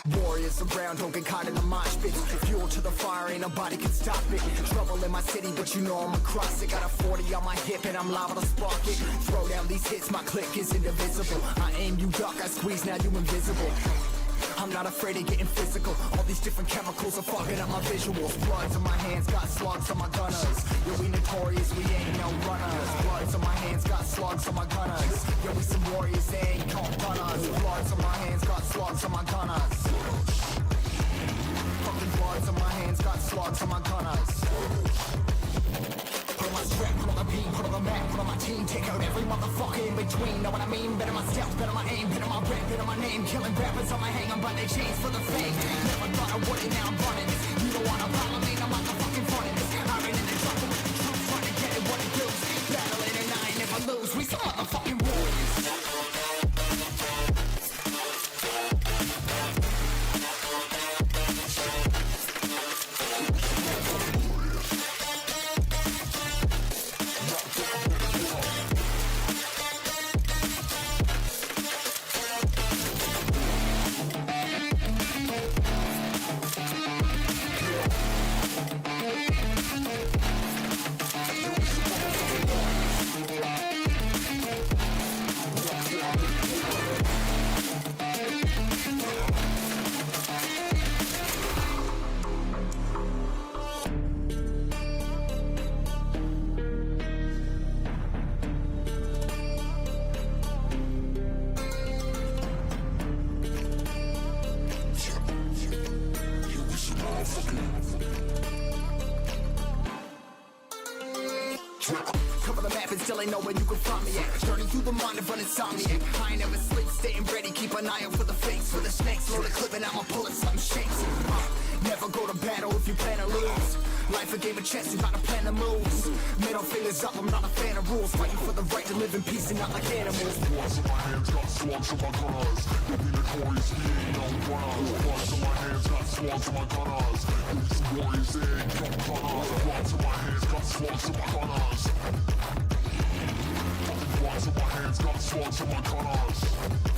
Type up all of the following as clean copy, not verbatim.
Warriors around, don't get caught in the mosh pit. Fuel to the fire, ain't nobody can stop it. Trouble in my city, but you know I'm across it. Got a 40 on my hip and I'm liable to spark it. Throw down these hits, my click is indivisible. I aim, you duck, I squeeze, now you invisible. I'm not afraid of getting physical. All these different chemicals are fucking up my visuals. Bloods on my hands, got slugs on my gunners. Yo, we notorious, we ain't no runners. Bloods on my hands, got slugs on my gunners. Yo, we some warriors, they ain't called runners. Bloods on my hands, got slugs on my gunners. Fucking bloods on my hands, got slugs on my gunners. Put on my strap, put on the beat, put on the map, put on my team. Take out every motherfucker in between. Know what I mean? Better my stealth, better my aim, better my rap, better my name. Killing rappers on my hang, I'm by their chains for the fame. Never thought I would it, now I'm running this. You don't wanna follow me, I'm like a fucking front of this. I ran in the jungle with the truth, trying to get it what it does. Battling and I ain't never lose, we some motherfucking warriors. Cover the map and still ain't know where you can find me at. Journey through the mind of an insomniac. I ain't never sleep, staying ready, keep an eye out for the fakes. For the snakes, load the clip and I'ma pull it, something shakes. Never go to battle if you plan to lose. Life a game of chess, you gotta plan the moves. Middle fingers up, I'm not a fan of rules. Fighting for the right to live in peace and not like animals. Bloods in my hands, got slugs in my gunners. You'll be notorious, we ain't no runners. Bloods in my hands, got slugs in my gunners. These warriors, they ain't no gunners. Bloods in my hands, got slugs in my gunners. Bloods in my hands, got slugs in my gunners.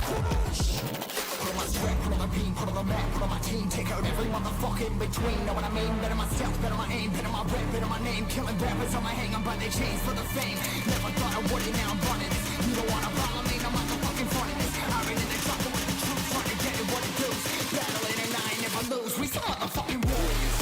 Put on my strap, put on the beam, put on the map, put on my team. Take out every motherfucker in between. Know what I mean? Better myself, better my aim, better my rap, better my name. Killing rappers on my hang, I'm by their chains for the fame. Never thought I would it, now I'm running this. You don't wanna follow me, I'm like a fucking front of this. I ran in the jungle with the truth, trying to get it what it does. Battling and I ain't never lose, we some motherfucking warriors.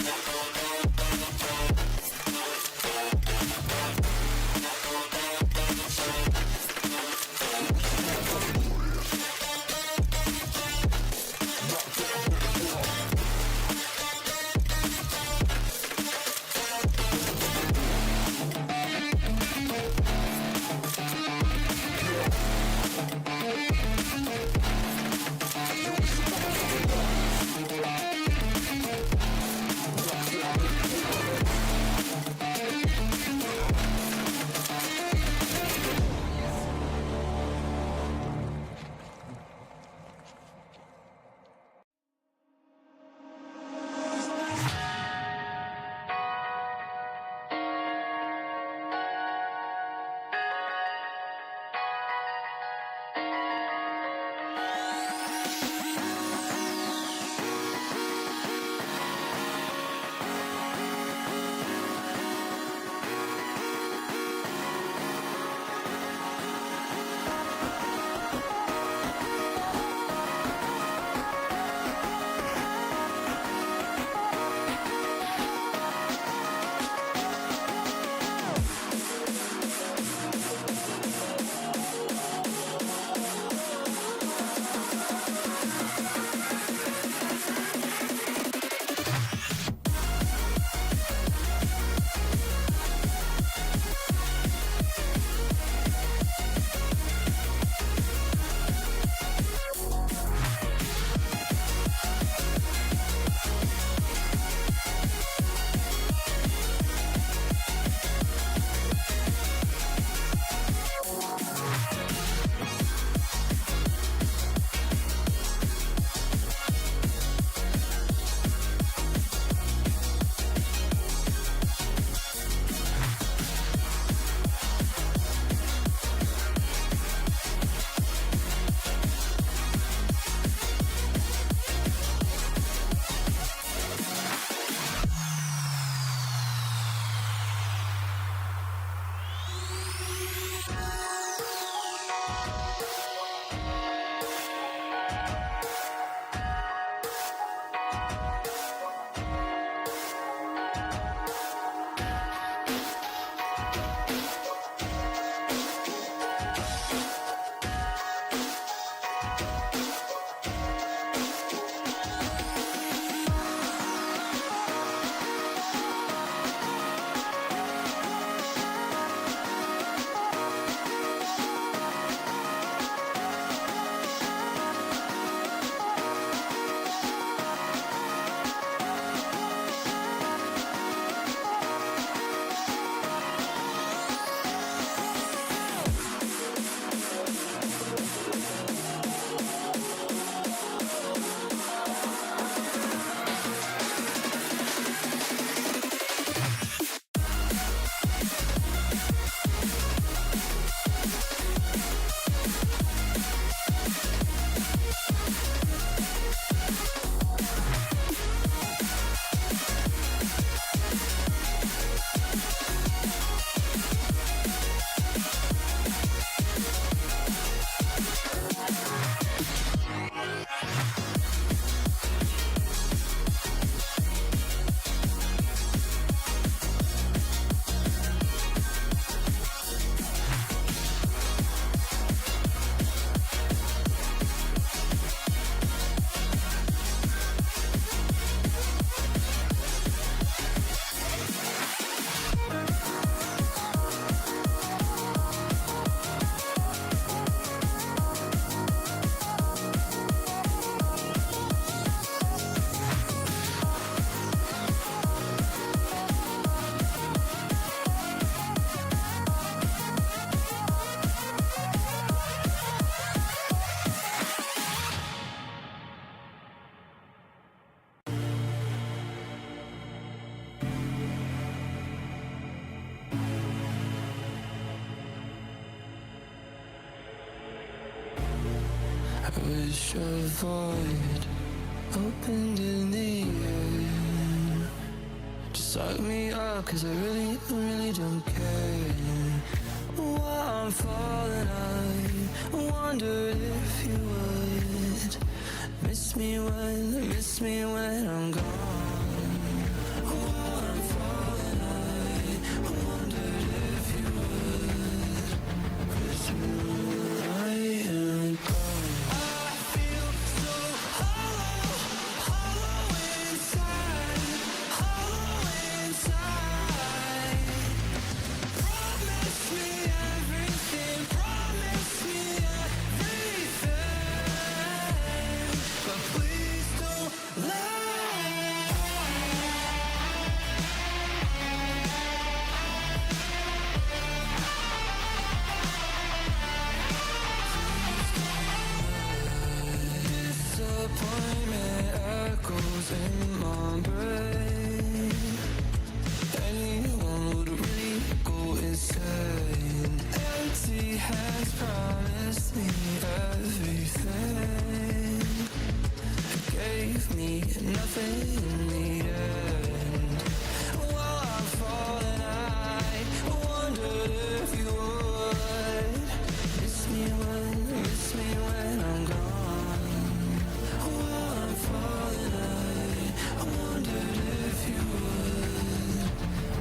void opened in the air. Just suck me up, cause I really don't care. While I'm falling, I wondered if you would miss me when I'm gone. While I'm falling, I wondered if you would miss me when I am gone. I feel so hollow, hollow inside, hollow inside. Promise me everything, promise me everything, but please don't lie. Disappointment echoes in my brain. Anyone would really go insane. Empty hands promised me everything. Gave me nothing in the end. While I'm falling, I wondered if you would miss me when I'm gone. While I'm falling, I wondered if you would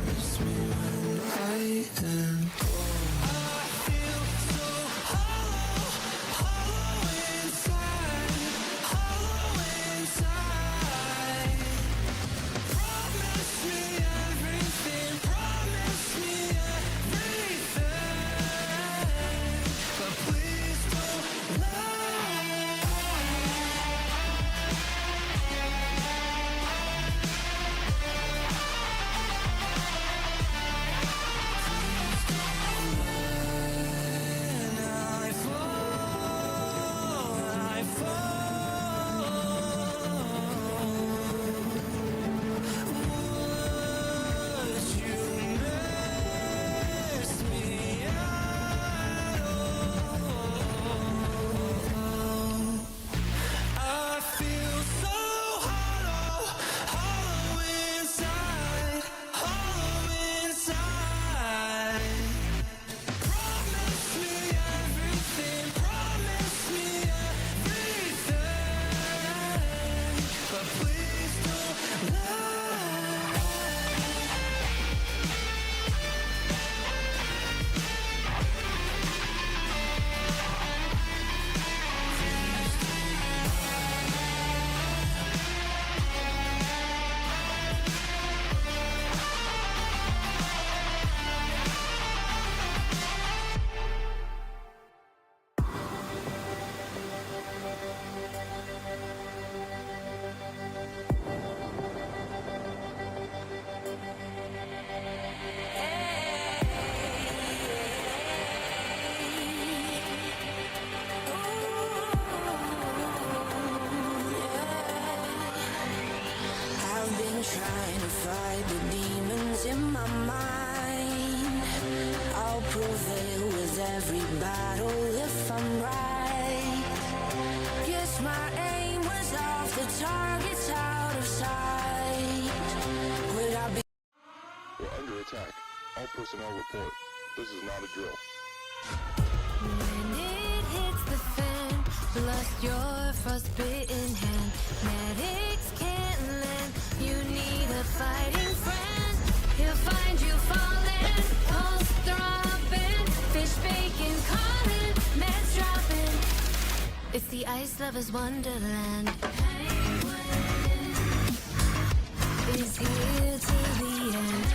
miss me when I am gone. I feel so hollow, hollow inside, hollow inside. Promise me everything, promise me everything, but please don't lie. I fall, would you miss me at all? I feel so hollow, hollow inside, hollow inside. Promise me everything, promise me everything, but please don't lie. I've been trying to fight the demons in my mind. I'll prevail with every battle if I'm right. Guess my aim was off, the target's out of sight. Would I be We're under attack. All personnel report. This is not a drill. When it hits the fan, lost your frostbitten hand. Medics can't land. You need a fighting friend. He'll find you falling, pulse throbbing, fish bacon calling, meds dropping. It's the ice lover's wonderland. Penguin is here till the end.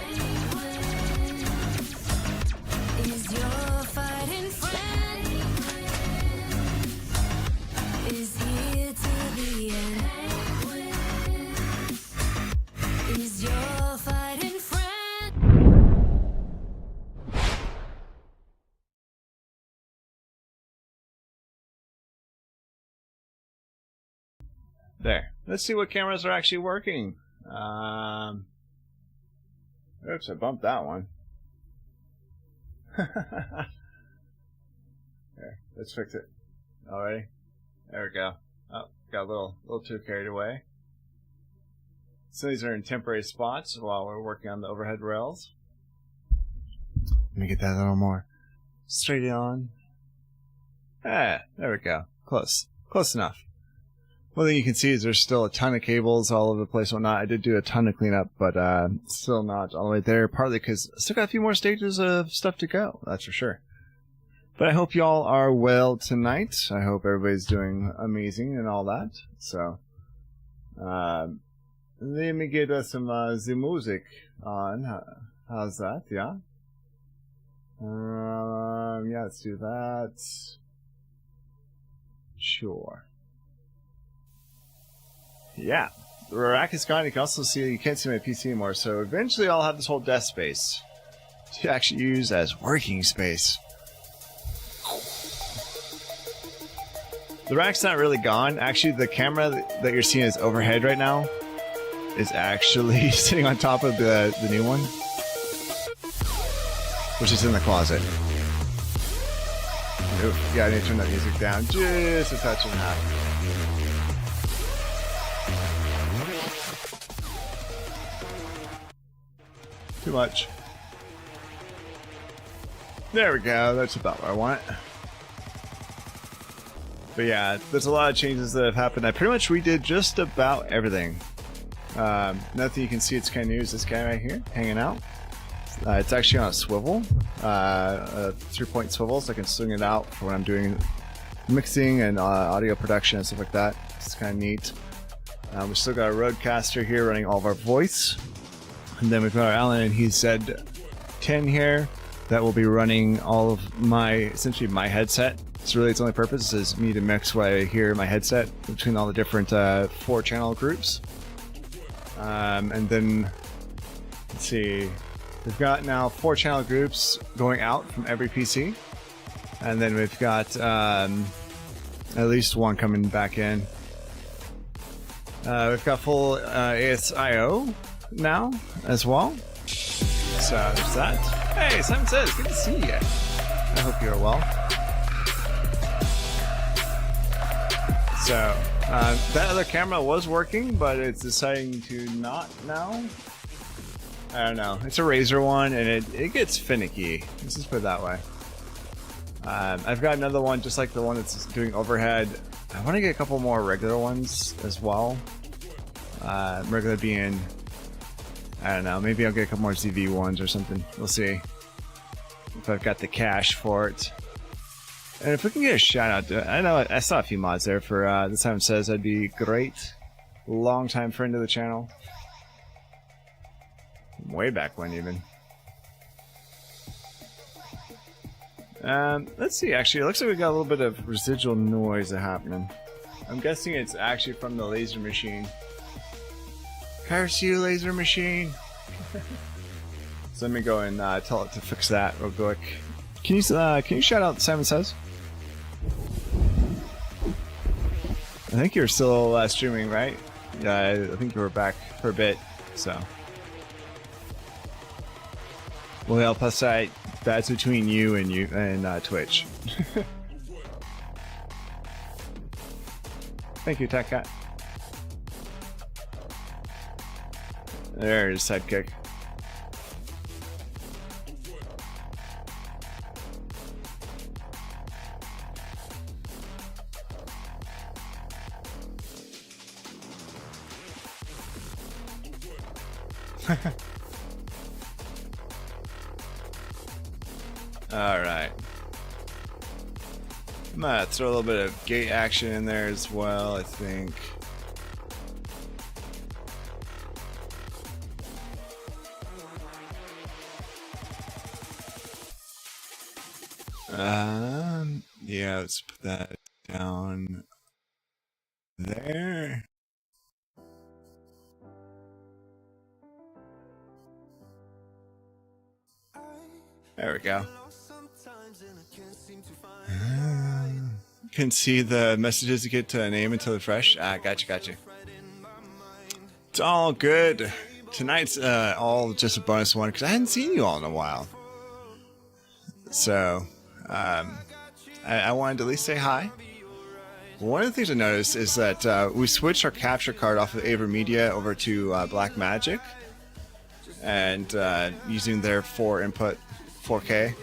Is your fighting friend? Is here till the end. Is your fighting friend? There. Let's see what cameras are actually working. Oops, I bumped that one. There, let's fix it. Alrighty. There we go. Oh, got a little too carried away. So these are in temporary spots while we're working on the overhead rails. Let me get that a little more straight on. Ah, there we go. Close enough. One thing you can see is there's still a ton of cables all over the place and whatnot. I did do a ton of cleanup, but still not all the way there, partly because I still got a few more stages of stuff to go, that's for sure. But I hope y'all are well tonight. I hope everybody's doing amazing and all that. So, let me get us some the music on. How's that? Yeah? Yeah, let's do that. Sure. Yeah, the rack is gone. You can also see you can't see my PC anymore. So eventually, I'll have this whole desk space to actually use as working space. The rack's not really gone. Actually, the camera that you're seeing is overhead right now is actually sitting on top of the new one, which is in the closet. Ooh, yeah, I need to turn that music down just a touch and a half. Too much. There we go. That's about what I want. But yeah, there's a lot of changes that have happened. I pretty much redid just about everything. Nothing you can see. It's kind of new is this guy right here hanging out. It's actually on a swivel, a 3-point swivel, so I can swing it out for when I'm doing mixing and audio production and stuff like that. It's kind of neat. We still got a Rodecaster here running all of our voice. And then we've got our Allen and Z10 here that will be running all of essentially my headset. So really its only purpose is me to mix what I hear in my headset between all the different 4-channel groups. And then, let's see, we've got now 4-channel groups going out from every PC. And then we've got at least one coming back in. We've got full ASIO now as well. So there's that. Hey, Simon Says, good to see you. I hope you're well. So that other camera was working, but it's deciding to not now. I don't know. It's a Razer one, and it gets finicky. Let's just put it that way. I've got another one just like the one that's doing overhead. I want to get a couple more regular ones as well. Regular being, I don't know, maybe I'll get a couple more ZV ones or something. We'll see if I've got the cash for it. And if we can get a shout out to, I know I saw a few mods there for this time says that'd be great. Long time friend of the channel. Way back when even. Let's see, actually, it looks like we got a little bit of residual noise happening. I'm guessing it's actually from the laser machine. Curse you, laser machine! So let me go and tell it to fix that real quick. Can you shout out Simon Says? I think you're still streaming, right? Yeah, I think you were back for a bit, so. Well, yeah, plus that's between you and Twitch. Thank you, Tech Cat. There's sidekick. Alright. I'm gonna throw a little bit of gate action in there as well, I think. Yeah, let's put that down there. There we go. Can see the messages you get to name until they're fresh. Gotcha. It's all good. Tonight's all just a bonus one because I hadn't seen you all in a while. So, I wanted to at least say hi. One of the things I noticed is that we switched our capture card off of AverMedia over to Blackmagic, and using their 4 input 4K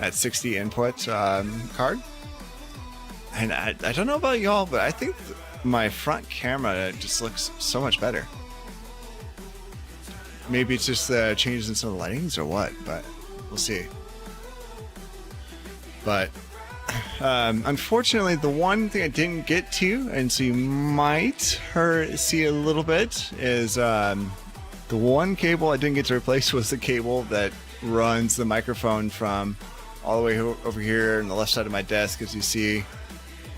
at 60 input card. And I don't know about y'all, but I think my front camera just looks so much better. Maybe it's just changes in some of the lightings or what, but we'll see. But unfortunately, the one thing I didn't get to, and so you might see a little bit, is the one cable I didn't get to replace was the cable that runs the microphone from all the way over here on the left side of my desk, as you see,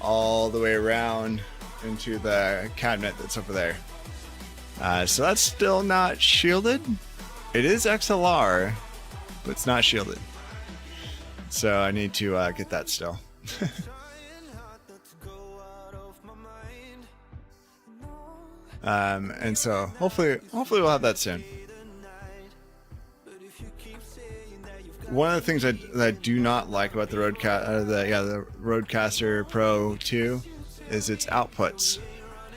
all the way around into the cabinet that's over there. So that's still not shielded. It is XLR, but it's not shielded. So I need to get that still. And so hopefully we'll have that soon. One of the things that I do not like about the Rodecaster Pro 2 is its outputs.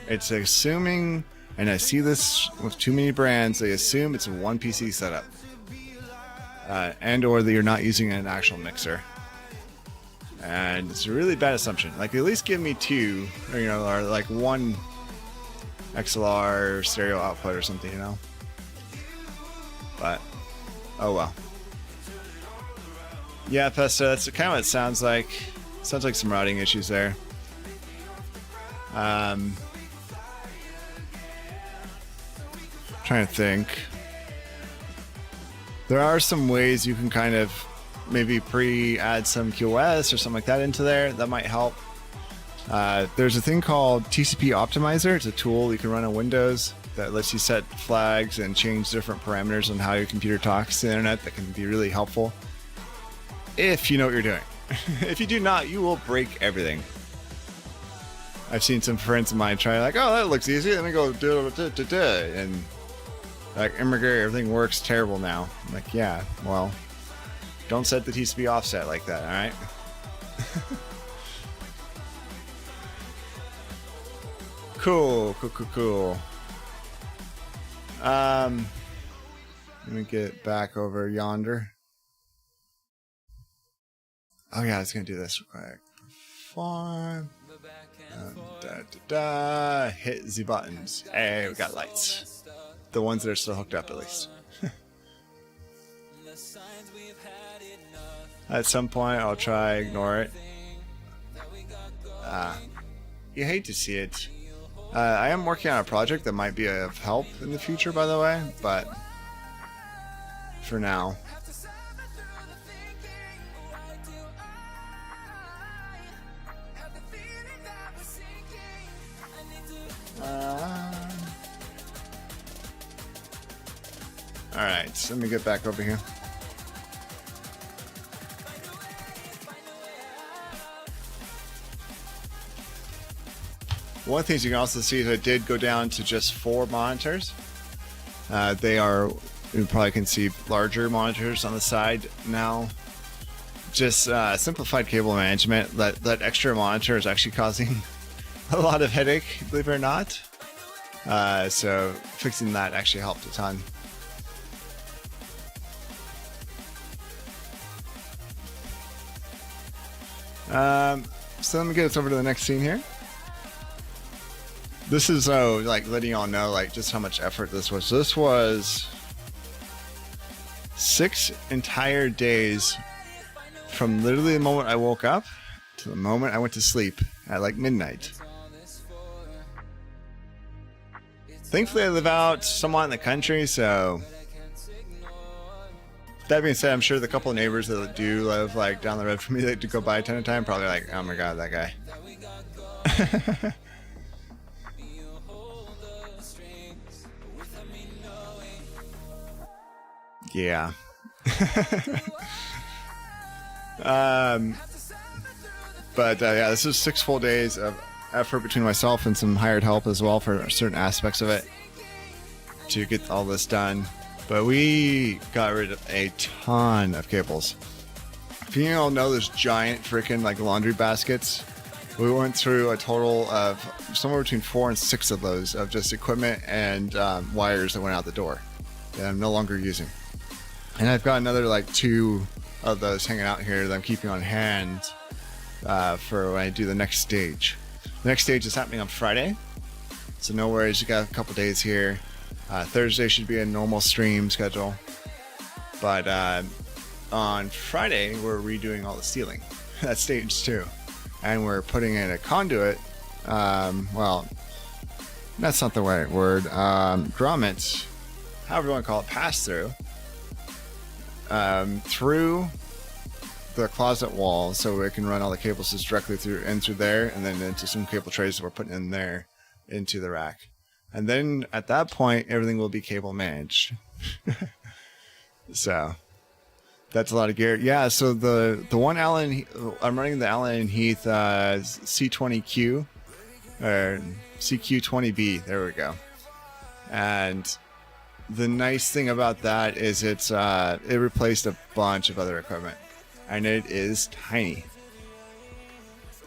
It's assuming, and I see this with too many brands, they assume it's a one PC setup, and or that you're not using an actual mixer. And it's a really bad assumption. Like, at least give me 2, or or like 1 XLR stereo output or something, But oh well. Yeah, Pesto, that's kind of what it sounds like. Sounds like some routing issues there. Trying to think. There are some ways you can kind of maybe add some QoS or something like that into there. That might help. There's a thing called TCP Optimizer. It's a tool you can run on Windows that lets you set flags and change different parameters on how your computer talks to the internet. That can be really helpful if you know what you're doing. If you do not, you will break everything. I've seen some friends of mine try, like, oh, that looks easy. Let me go do it, and like, everything works terrible now. I'm like, yeah, well, don't set the TCP offset like that, all right? Cool. Let me get back over yonder. Oh yeah, I was gonna do this real quick. Perform. Hit the buttons. Hey, we got lights. The ones that are still hooked up, at least. At some point, I'll try ignore it. You hate to see it. I am working on a project that might be of help in the future, by the way, but for now. Alright, so let me get back over here. One of the things you can also see is I did go down to just 4 monitors. They are, you probably can see, larger monitors on the side now. Just simplified cable management. That extra monitor is actually causing a lot of headache, believe it or not. So fixing that actually helped a ton. So let me get us over to the next scene here. This is like letting y'all know like just how much effort this was. So this was 6 entire days from literally the moment I woke up to the moment I went to sleep at like midnight. Thankfully I live out somewhat in the country, so that being said, I'm sure the couple of neighbors that do live like down the road from me that do go by a ton of time probably like, oh my god, that guy. Yeah. But yeah, this is 6 full days of effort between myself and some hired help as well for certain aspects of it to get all this done. But we got rid of a ton of cables. If you all know those giant freaking like laundry baskets We went through a total of somewhere between 4 and 6 of those of just equipment and wires that went out the door that I'm no longer using. And I've got another like 2 of those hanging out here that I'm keeping on hand for when I do the next stage. The next stage is happening on Friday, so no worries. You got a couple days here. Thursday should be a normal stream schedule, but on Friday we're redoing all the ceiling. That's stage 2. And we're putting in a conduit, well, that's not the right word, grommet, however you want to call it, pass through the closet wall so we can run all the cables just directly through there, and then into some cable trays that we're putting in there into the rack. And then at that point, everything will be cable managed. So that's a lot of gear. Yeah, so the one Allen, I'm running the Allen Heath C20Q or CQ20B. There we go. And the nice thing about that is it replaced a bunch of other equipment, and it is tiny.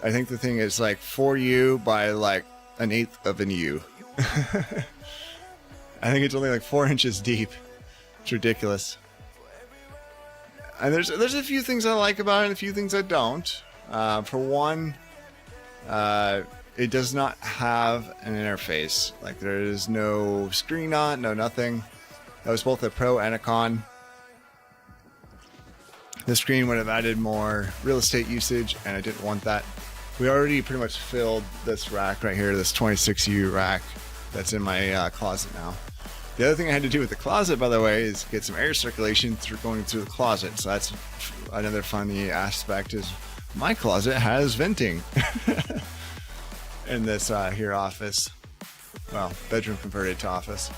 I think the thing is like 4U by like 1/8 of an U. I think it's only like 4 inches deep. It's ridiculous. And there's a few things I like about it and a few things I don't. For one, it does not have an interface. Like, there is no screen on, no nothing. That was both a pro and a con. The screen would have added more real estate usage, and I didn't want that. We already pretty much filled this rack right here, this 26U rack that's in my closet now. The other thing I had to do with the closet, by the way, is get some air circulation through going through the closet. So that's another funny aspect, is my closet has venting in this here office. Well, bedroom converted to office.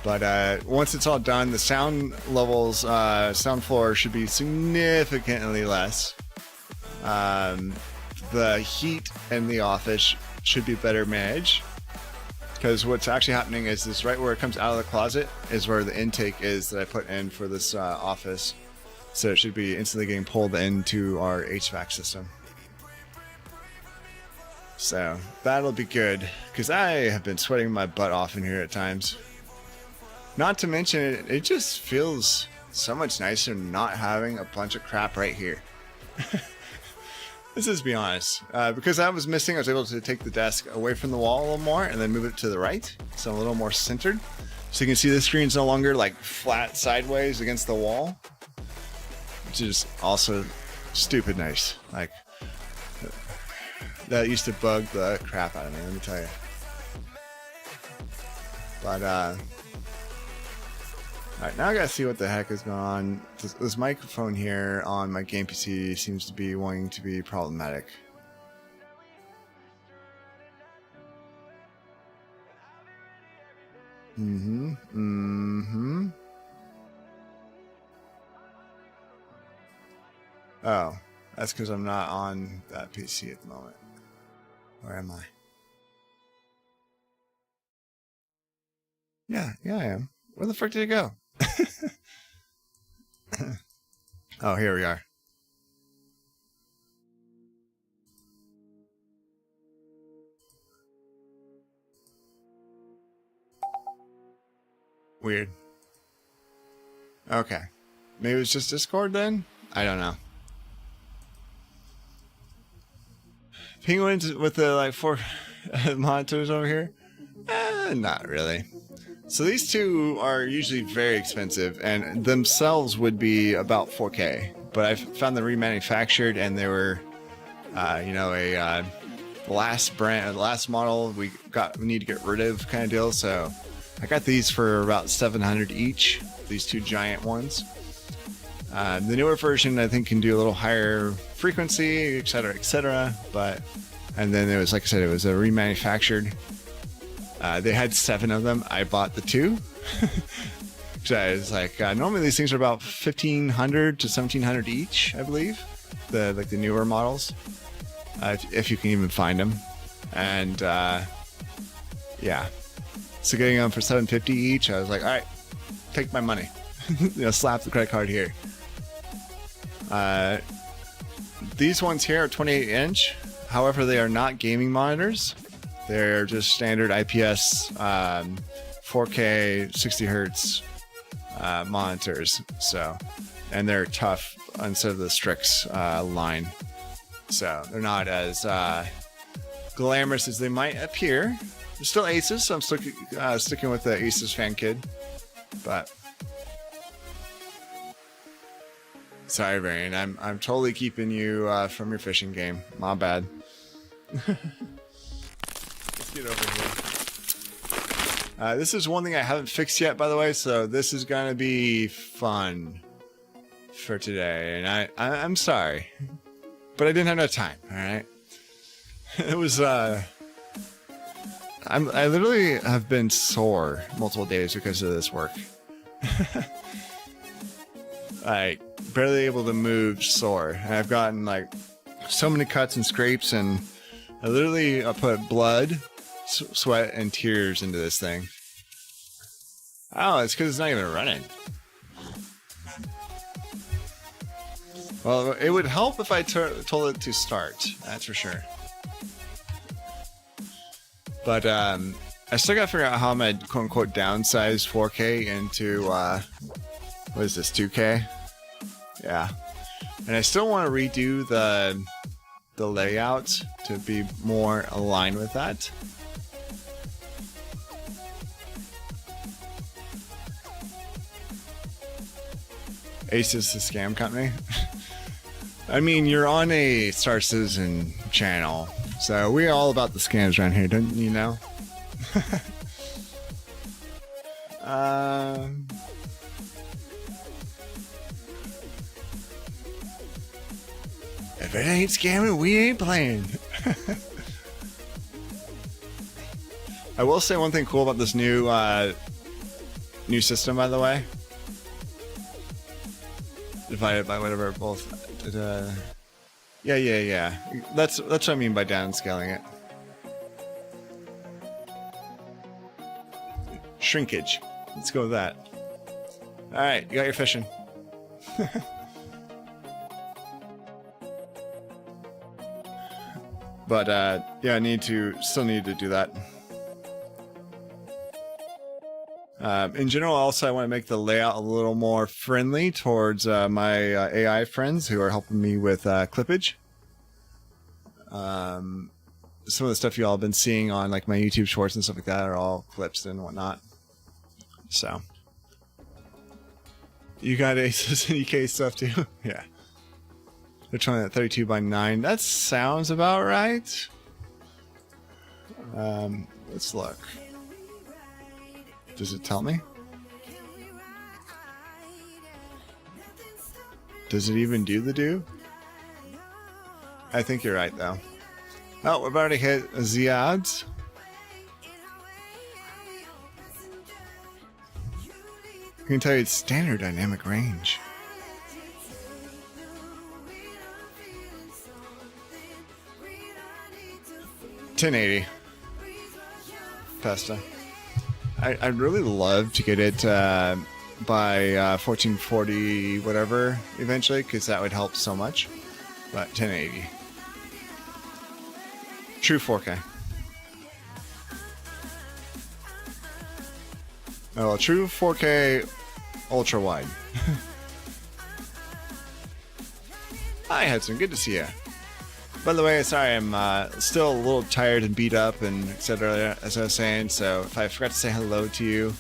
But once it's all done, the sound levels, sound floor should be significantly less. The heat in the office should be better managed. Because what's actually happening is this, right where it comes out of the closet is where the intake is that I put in for this office. So it should be instantly getting pulled into our HVAC system. So that'll be good, because I have been sweating my butt off in here at times. Not to mention, it just feels so much nicer not having a bunch of crap right here. Let's just be honest. Because I was missing, I was able to take the desk away from the wall a little more and then move it to the right, so I'm a little more centered. So you can see the screen's no longer like flat sideways against the wall, which is also stupid nice. Like, that used to bug the crap out of me, let me tell you. But alright, now I gotta see what the heck is going on. This microphone here on my game PC seems to be wanting to be problematic. Oh, that's because I'm not on that PC at the moment. Where am I? Yeah, I am. Where the frick did it go? Oh, here we are. Weird. Okay. Maybe it's just Discord then? I don't know. Penguins with the like 4 monitors over here? Not really. So these two are usually very expensive, and themselves would be about 4K. But I found them remanufactured, and they were, a last model we need to get rid of kind of deal. So I got these for about $700 each. These two giant ones. The newer version I think can do a little higher frequency, etc. And then it was, like I said, it was a remanufactured. They had 7 of them. I bought the 2. So it's like normally these things are about $1,500 to $1,700 each, I believe. The newer models, if you can even find them. And yeah, so getting them for $750 each, I was like, all right, take my money. Slap the credit card here. These ones here are 28 inch. However, they are not gaming monitors. They're just standard IPS 4K 60 hertz monitors. So, and they're tough instead of the Strix line. So they're not as glamorous as they might appear. They're still Asus, so I'm still sticking with the Asus fan kid. But sorry, Varian, I'm totally keeping you from your fishing game. My bad. Let's get over here. This is one thing I haven't fixed yet, by the way, so this is gonna be fun for today, and I'm sorry, but I didn't have enough time. All right, it was I literally have been sore multiple days because of this work. Like barely able to move, sore, and I've gotten like so many cuts and scrapes, and I literally put blood, sweat, and tears into this thing. Oh, it's because it's not even running. Well, it would help if I told it to start. That's for sure. But I still gotta figure out how I'm gonna quote-unquote downsize 4K into what is this, 2K? Yeah. And I still want to redo the layout to be more aligned with that. Asus, the scam company. I mean, you're on a Star Citizen channel, so we're all about the scams around here, don't you know? If it ain't scamming, we ain't playing. I will say one thing cool about this new system, by the way. Divided by whatever both. Yeah. That's what I mean by downscaling it. Shrinkage. Let's go with that. All right, you got your fishing. But yeah, still need to do that. In general, also, I want to make the layout a little more friendly towards my AI friends who are helping me with clippage. Some of the stuff you all have been seeing on like my YouTube shorts and stuff like that are all clips and whatnot. So, you got Asus and EK stuff too? Yeah. They're trying that 32 by 9. That sounds about right. Let's look. Does it tell me? Does it even do the do? I think you're right, though. Oh, we've already hit Ziads. I can tell you it's standard dynamic range. $1080. Pesta. I'd really love to get it by 1440 whatever eventually, because that would help so much. But 1080. True 4K. Oh, well, true 4K ultra wide. Hi Hudson, good to see you. By the way, sorry, I'm still a little tired and beat up and etc. as I was saying, so if I forgot to say hello to you,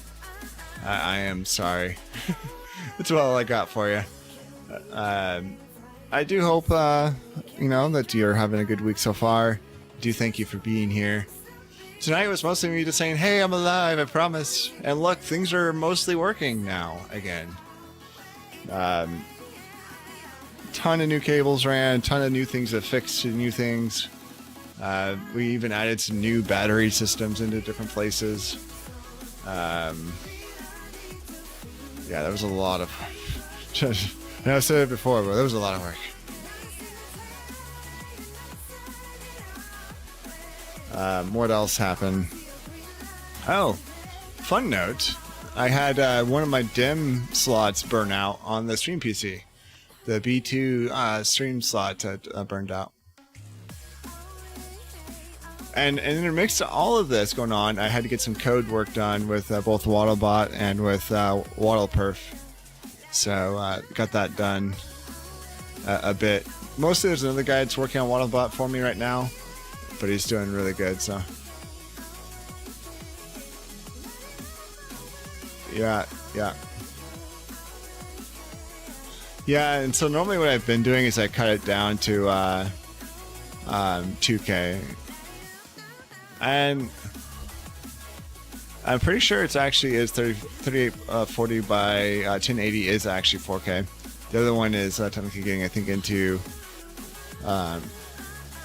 I am sorry. That's all I got for you. I do hope, you know, that you're having a good week so far. I do thank you for being here. Tonight was mostly me just saying, hey, I'm alive, I promise. And look, things are mostly working now again. Ton of new cables ran, ton of new things that fixed new things. We even added some new battery systems into different places. Yeah, there was a lot of... I know I said it before, but there was a lot of work. What else happened? Oh, fun note. I had one of my DIMM slots burn out on the stream PC. the B2 stream slot had burned out. And intermixed to all of this going on, I had to get some code work done with both WaddleBot and with WaddlePerf. So got that done a bit. Mostly there's another guy that's working on WaddleBot for me right now, but he's doing really good. So yeah. And so normally what I've been doing is I cut it down to 2K. And I'm pretty sure it's actually is 3840 by 1080 is actually 4K. The other one is technically getting, I think, into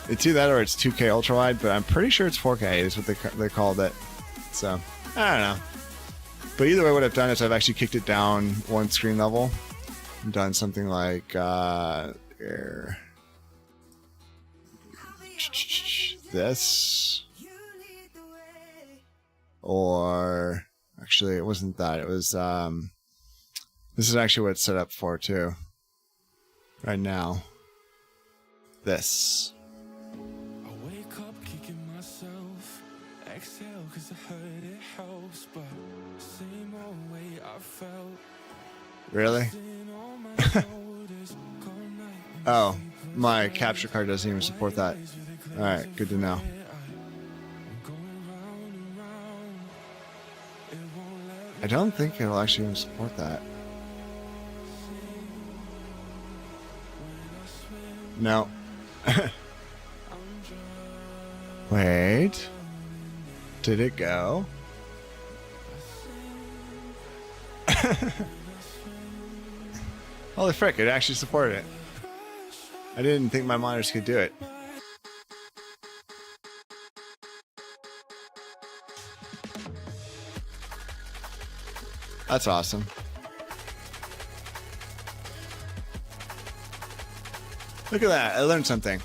it's either that or it's 2K ultra wide, but I'm pretty sure it's 4K is what they called it. So I don't know. But either way, what I've done is I've actually kicked it down one screen level. I've done something like this. Or actually it wasn't that, it was this is actually what it's set up for too right now. This I wake up kicking myself, exhale cause I heard it helps, but same old way I felt. really. Oh, my capture card doesn't even support that. Alright, good to know. I don't think it'll actually even support that. No. Wait. Did it go? Holy frick, it actually supported it. I didn't think my monitors could do it. That's awesome. Look at that, I learned something.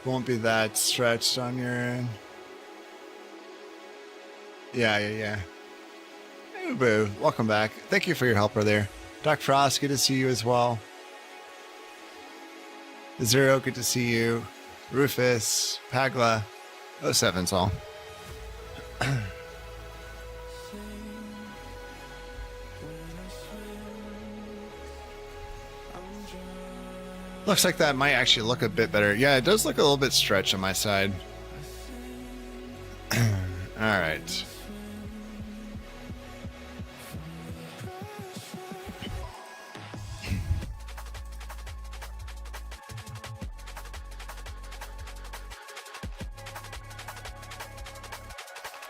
Won't be that stretched on your end. Yeah. Hey, boo. Welcome back. Thank you for your help there. Doc Frost, good to see you as well. Zero, good to see you. Rufus, Pagla, 07's all. Looks like that might actually look a bit better. Yeah, it does look a little bit stretched on my side. Alright.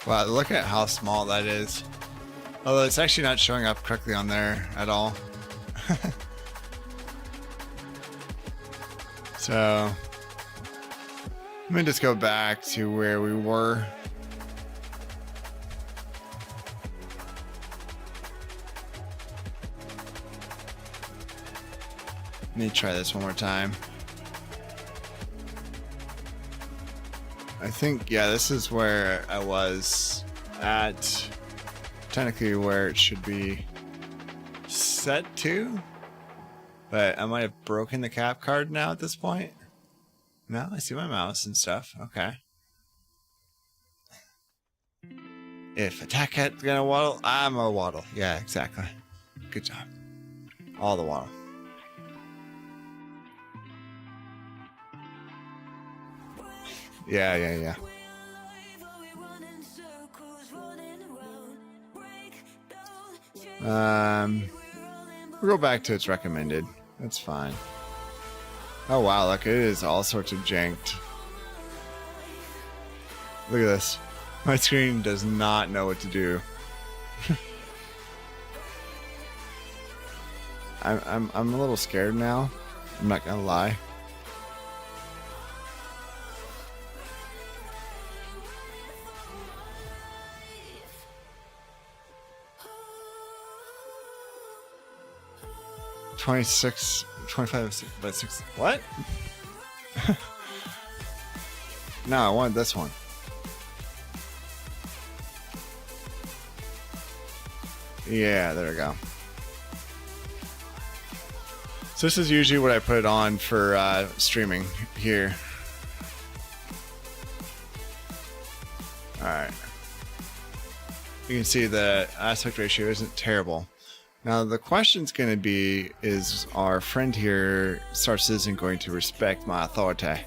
Wow, look at how small that is. Although it's actually not showing up correctly on there at all. So, let me just go back to where we were. Let me try this one more time. I think, yeah, this is where I was at, technically where it should be set to. But I might have broken the cap card now at this point. No, I see my mouse and stuff. Okay. If attack cat's gonna waddle, I'm a waddle. Yeah, exactly. Good job. All the waddle. Yeah. We'll go back to its recommended. That's fine. Oh wow, look, it is all sorts of janked. Look at this. My screen does not know what to do. I'm a little scared now. I'm not gonna lie. 25 by 6. What? No, I want this one. Yeah, there we go. So this is usually what I put on for streaming here. Alright. You can see the aspect ratio isn't terrible. Now the question's going to be, is our friend here, Star Citizen, going to respect my authority?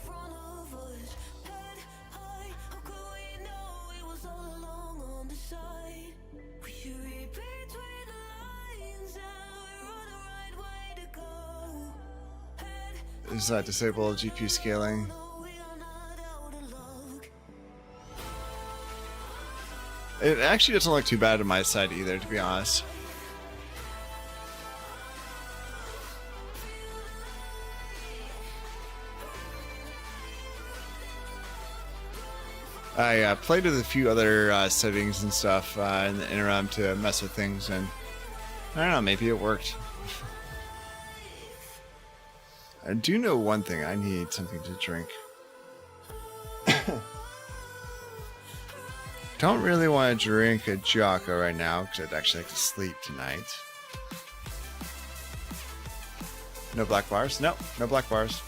Is that disable GPU scaling? It actually doesn't look too bad on my side either, to be honest. I played with a few other settings and stuff in the interim to mess with things, and I don't know, maybe it worked. I do know one thing, I need something to drink. Don't really want to drink a Jocko right now, because I'd actually like to sleep tonight. No black bars? Nope, no black bars.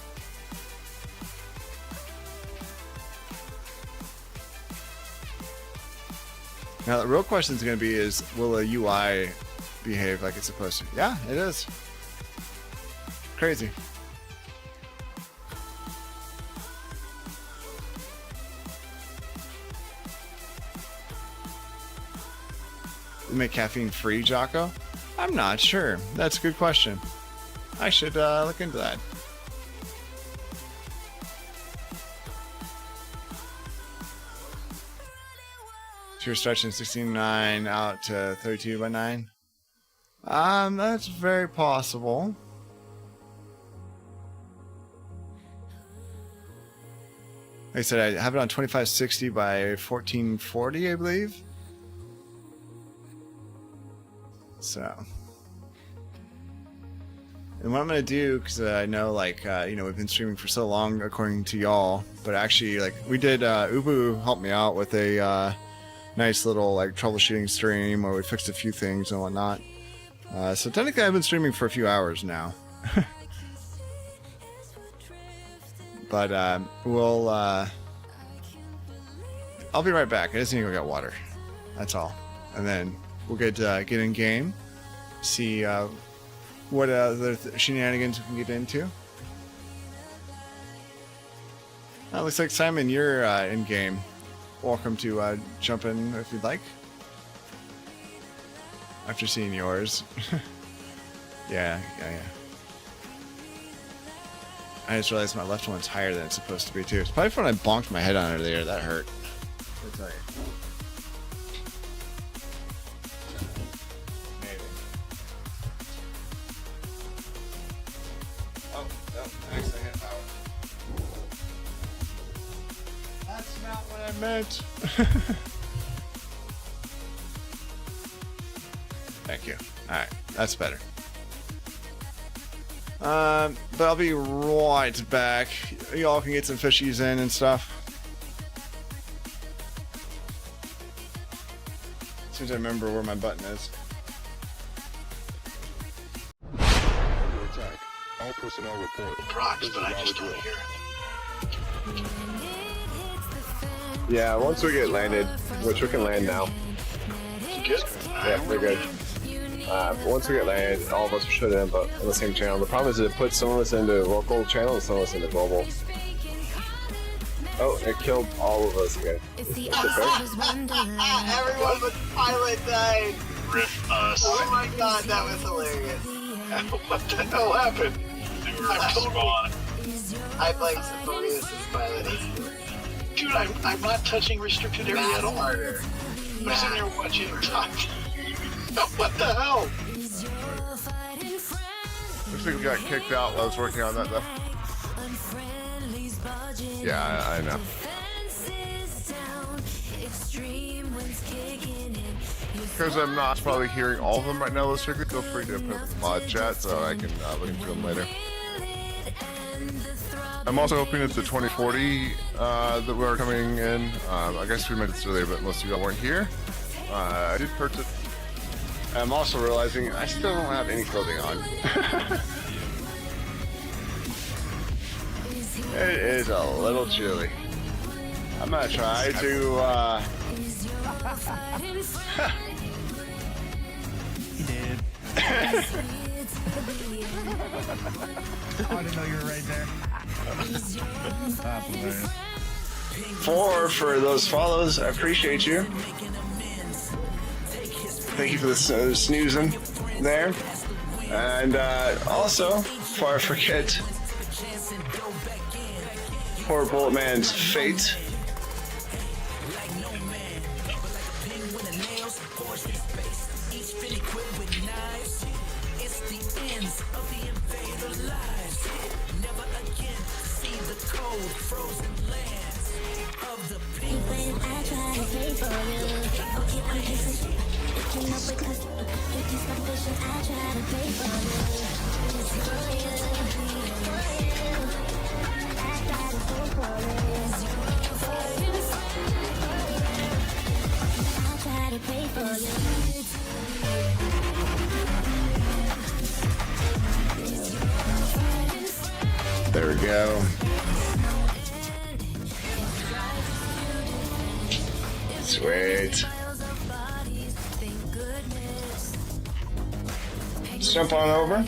Now the real question is going to be is, will a UI behave like it's supposed to? Yeah, it is. Crazy. Make caffeine free, Jocko? I'm not sure. That's a good question. I should look into that. So you're stretching 16:9 out to 32 by 9? That's very possible. Like I said, I have it on 2560 by 1440, I believe. So, and what I'm gonna do, because I know, like, you know, we've been streaming for so long, according to y'all, but actually, like, we did, Ubu helped me out with a nice little, like, troubleshooting stream where we fixed a few things and whatnot. So technically, I've been streaming for a few hours now. But we'll, I'll be right back. I just need to go get water. That's all, and then we'll get in game, see what other shenanigans we can get into. Looks like Simon, you're in game. Welcome to jump in if you'd like. After seeing yours. Yeah. I just realized my left one's higher than it's supposed to be too. It's probably when I bonked my head on it there, that hurt. I'll tell you. That's not what I meant. Thank you. Alright, that's better. But I'll be right back. Y'all can get some fishies in and stuff. As soon as I remember where my button is. Under attack. All personnel report. Rocks, but I just don't hear it. Yeah, once we get landed, which we can land now. Good? Yeah, we're good. Once we get landed, all of us should end up on the same channel. The problem is it puts some of us into local channel and some of us into global. Oh, it killed all of us again. Everyone but pilot died. Rip us. Oh my god, that was hilarious. What the hell happened? I'm spawn. I blame Symphonius' pilot. Dude, I'm not touching restricted area at all. Harder. I'm sitting there watching and talking. What the hell? Looks like we got kicked out while I was working on that though. Yeah, I know. Because I'm not probably hearing all of them right now, listener, feel free to put them in mod chat so I can look into them later. I'm also hoping that the 2040 that we're coming in. I guess we mentioned this earlier, but most of you all weren't here. I did purchase. I'm also realizing I still don't have any clothing on. It is a little chilly. I'm gonna try to. He did. Oh, I didn't know you were right there. For those follows, I appreciate you. Thank you for the snoozing there. And also, before I forget, poor Bullet Man's fate. There we go. Sweet. Let's jump on over.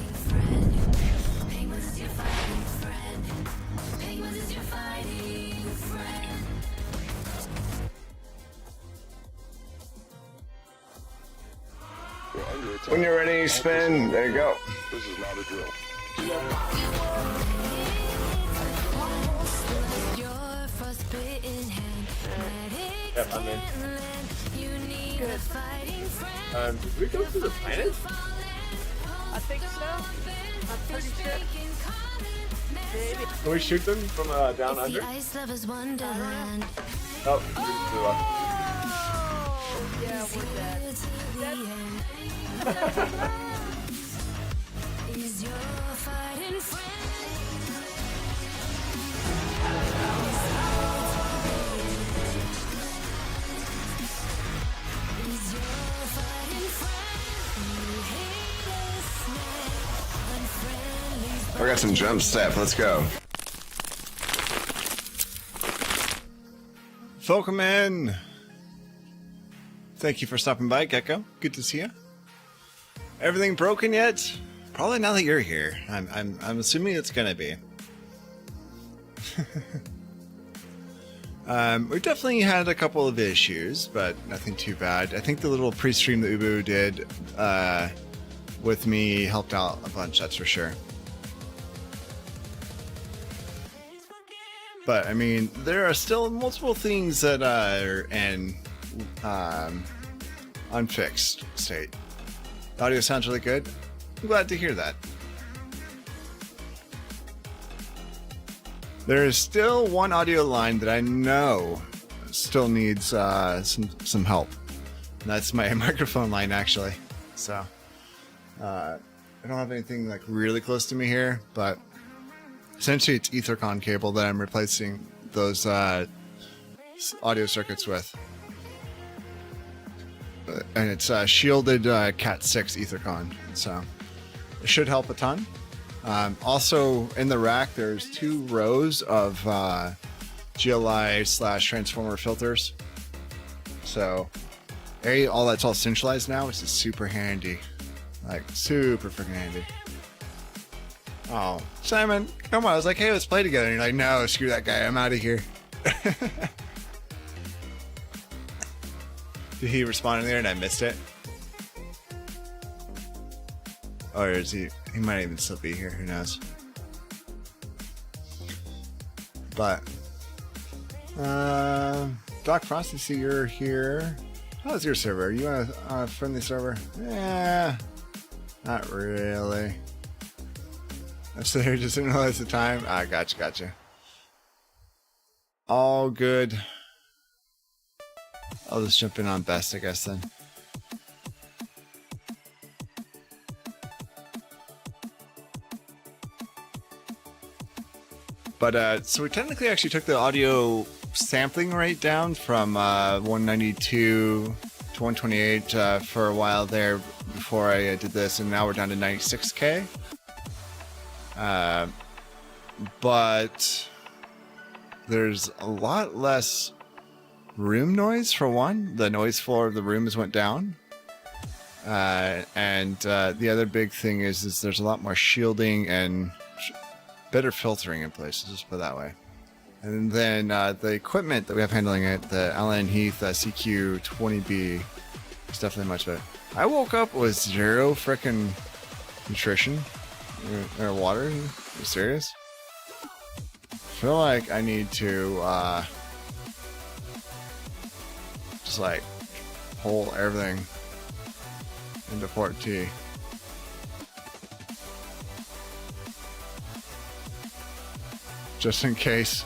When you're ready, spin. There you go. This is not a drill. Yep, I'm in. Did we go to the planet? I think so. I'm pretty sure. Maybe. Can we shoot them from down under? Oh, Yeah, we're dead. I got some jump step. Let's go. Welcome in. Thank you for stopping by, Gecko. Good to see you. Everything broken yet? Probably now that you're here. I'm assuming it's gonna be. We definitely had a couple of issues, but nothing too bad. I think the little pre-stream that Ubu did with me helped out a bunch, that's for sure. But I mean, there are still multiple things that are in unfixed state. The audio sounds really good. I'm glad to hear that. There is still one audio line that I know still needs some help. And that's my microphone line, actually. So I don't have anything like really close to me here, but essentially it's Ethercon cable that I'm replacing those audio circuits with. And it's shielded Cat 6 Ethercon, so it should help a ton. Also in the rack there's 2 rows of GLI/transformer filters, so all that's all centralized now, which is super handy, like super freaking handy. Oh, Simon, come on! I was like, hey, let's play together. And you're like, no, screw that guy, I'm out of here. Did he respond in there and I missed it? Or is he might even still be here, who knows? But Doc Frost, I see you're here. How's your server? Are you on a friendly server? Yeah, not really. I'm still here, just didn't realize the time. Ah, gotcha. All good. I'll just jump in on best, I guess, then. But so we technically actually took the audio sampling rate down from 192 to 128 for a while there before I did this, and now we're down to 96K. But there's a lot less room noise for one. The noise floor of the rooms went down. And the other big thing is there's a lot more shielding and better filtering in places, just put it that way. And then the equipment that we have handling it, the Allen Heath CQ20B, is definitely much better. I woke up with 0 frickin' nutrition or water. Are you serious? I feel like I need to just like pull everything into Port T. Just in case.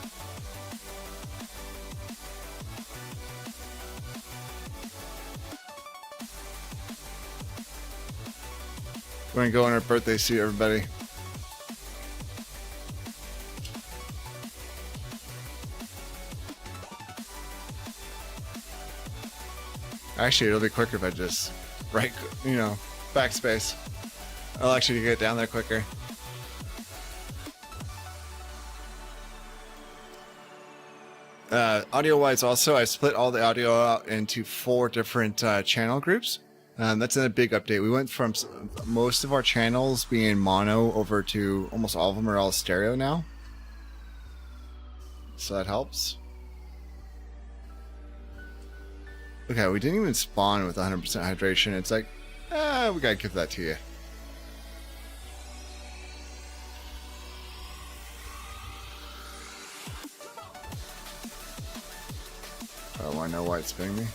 We're gonna go in our birthday suit, everybody. Actually, it'll be quicker if I just backspace. I'll actually get down there quicker. Audio-wise, also, I split all the audio out into 4 different channel groups. That's a big update. We went from most of our channels being mono over to almost all of them are all stereo now. So that helps. Okay, we didn't even spawn with 100% hydration. It's like, we gotta give that to you. Oh, I know why it's pinging me.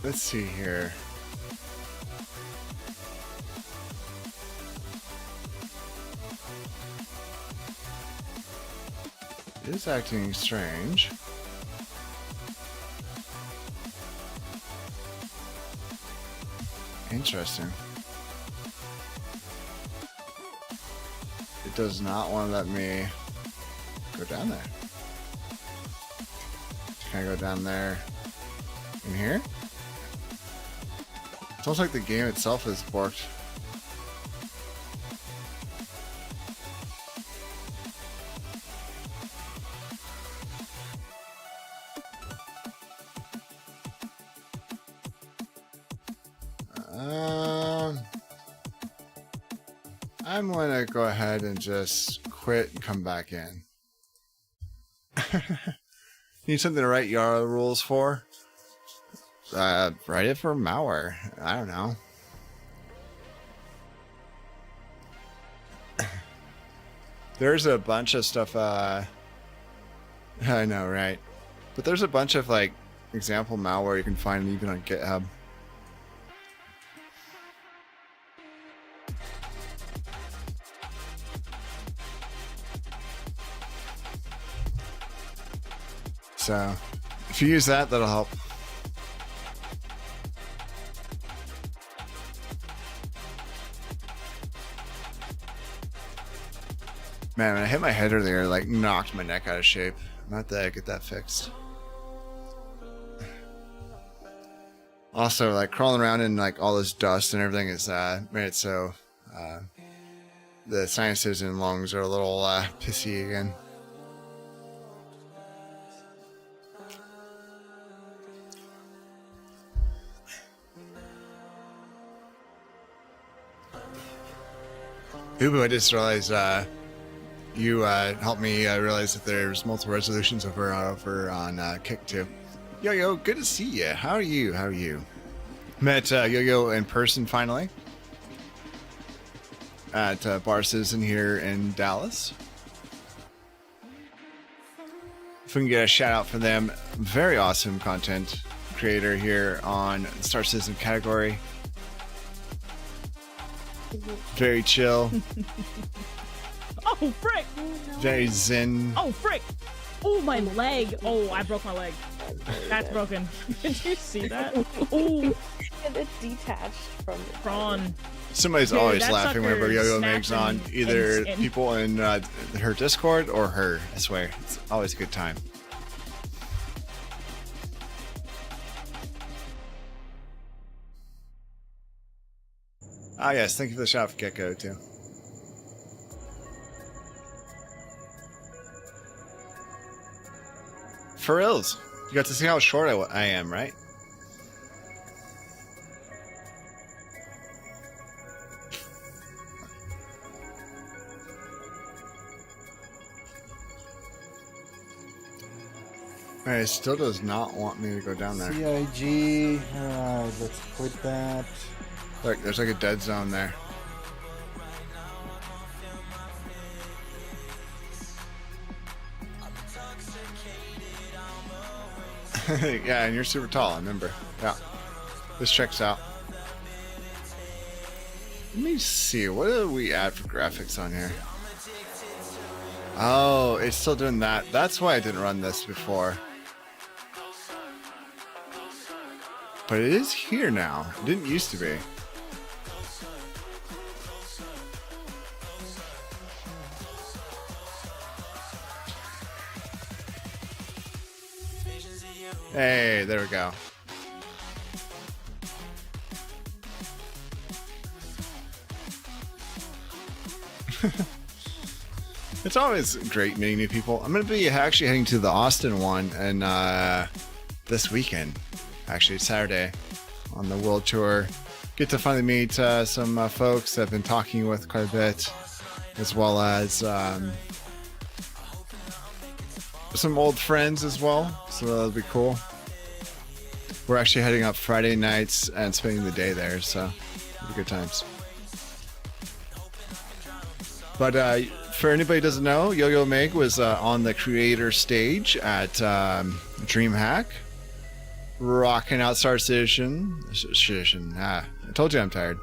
Let's see here. It is acting strange. Interesting. It does not want to let me go down there. Can I go down there in here? It's almost like the game itself is borked. I'm gonna go ahead and just quit and come back in. Need something to write Yara rules for? Write it for malware. I don't know. There's a bunch of stuff, I know, right? But there's a bunch of, like, example malware you can find even on GitHub. So, if you use that, that'll help. Man, when I hit my head earlier, it, like, knocked my neck out of shape. Not that I get that fixed. Also, like, crawling around in, like, all this dust and everything is made it so the sinuses and lungs are a little pissy again. Ubu, I just realized you helped me realize that there's multiple resolutions over on Kick too. Yo, good to see you. How are you? Met Yo in person finally at Bar Citizen here in Dallas. we can get a shout out for them. Very awesome content creator here on Star Citizen category. Very chill. Oh, frick! Very zen. Oh, frick! Oh, my leg! Oh, I broke my leg. That's broken. Did you see that? Oh, And it detached from the prawn. Somebody's Dude, always that laughing sucker whenever Yo-Yo snapped Meg's on. and- Either and- people in her Discord or her. I swear. It's always a good time. Ah, yes. Thank you for the shout for Gecko, too. For reals. You got to see how short I am, right? It still does not want me to go down there. CIG, let's quit that. Look, there's like a dead zone there. Yeah, and you're super tall, I remember. Yeah. This checks out. Let me see, what do we add for graphics on here? Oh, it's still doing that. That's why I didn't run this before. But it is here now. It didn't used to be. Hey, there we go. It's always great meeting new people. I'm going to be actually heading to the Austin one and this weekend. Actually, Saturday on the world tour. Get to finally meet some folks I've been talking with quite a bit, as well as some old friends as well. So that'll be cool. We're actually heading up Friday nights and spending the day there, so it'll be good times. But for anybody who doesn't know, Yo-Yo Meg was on the creator stage at DreamHack, rocking out Star Citizen. I told you I'm tired.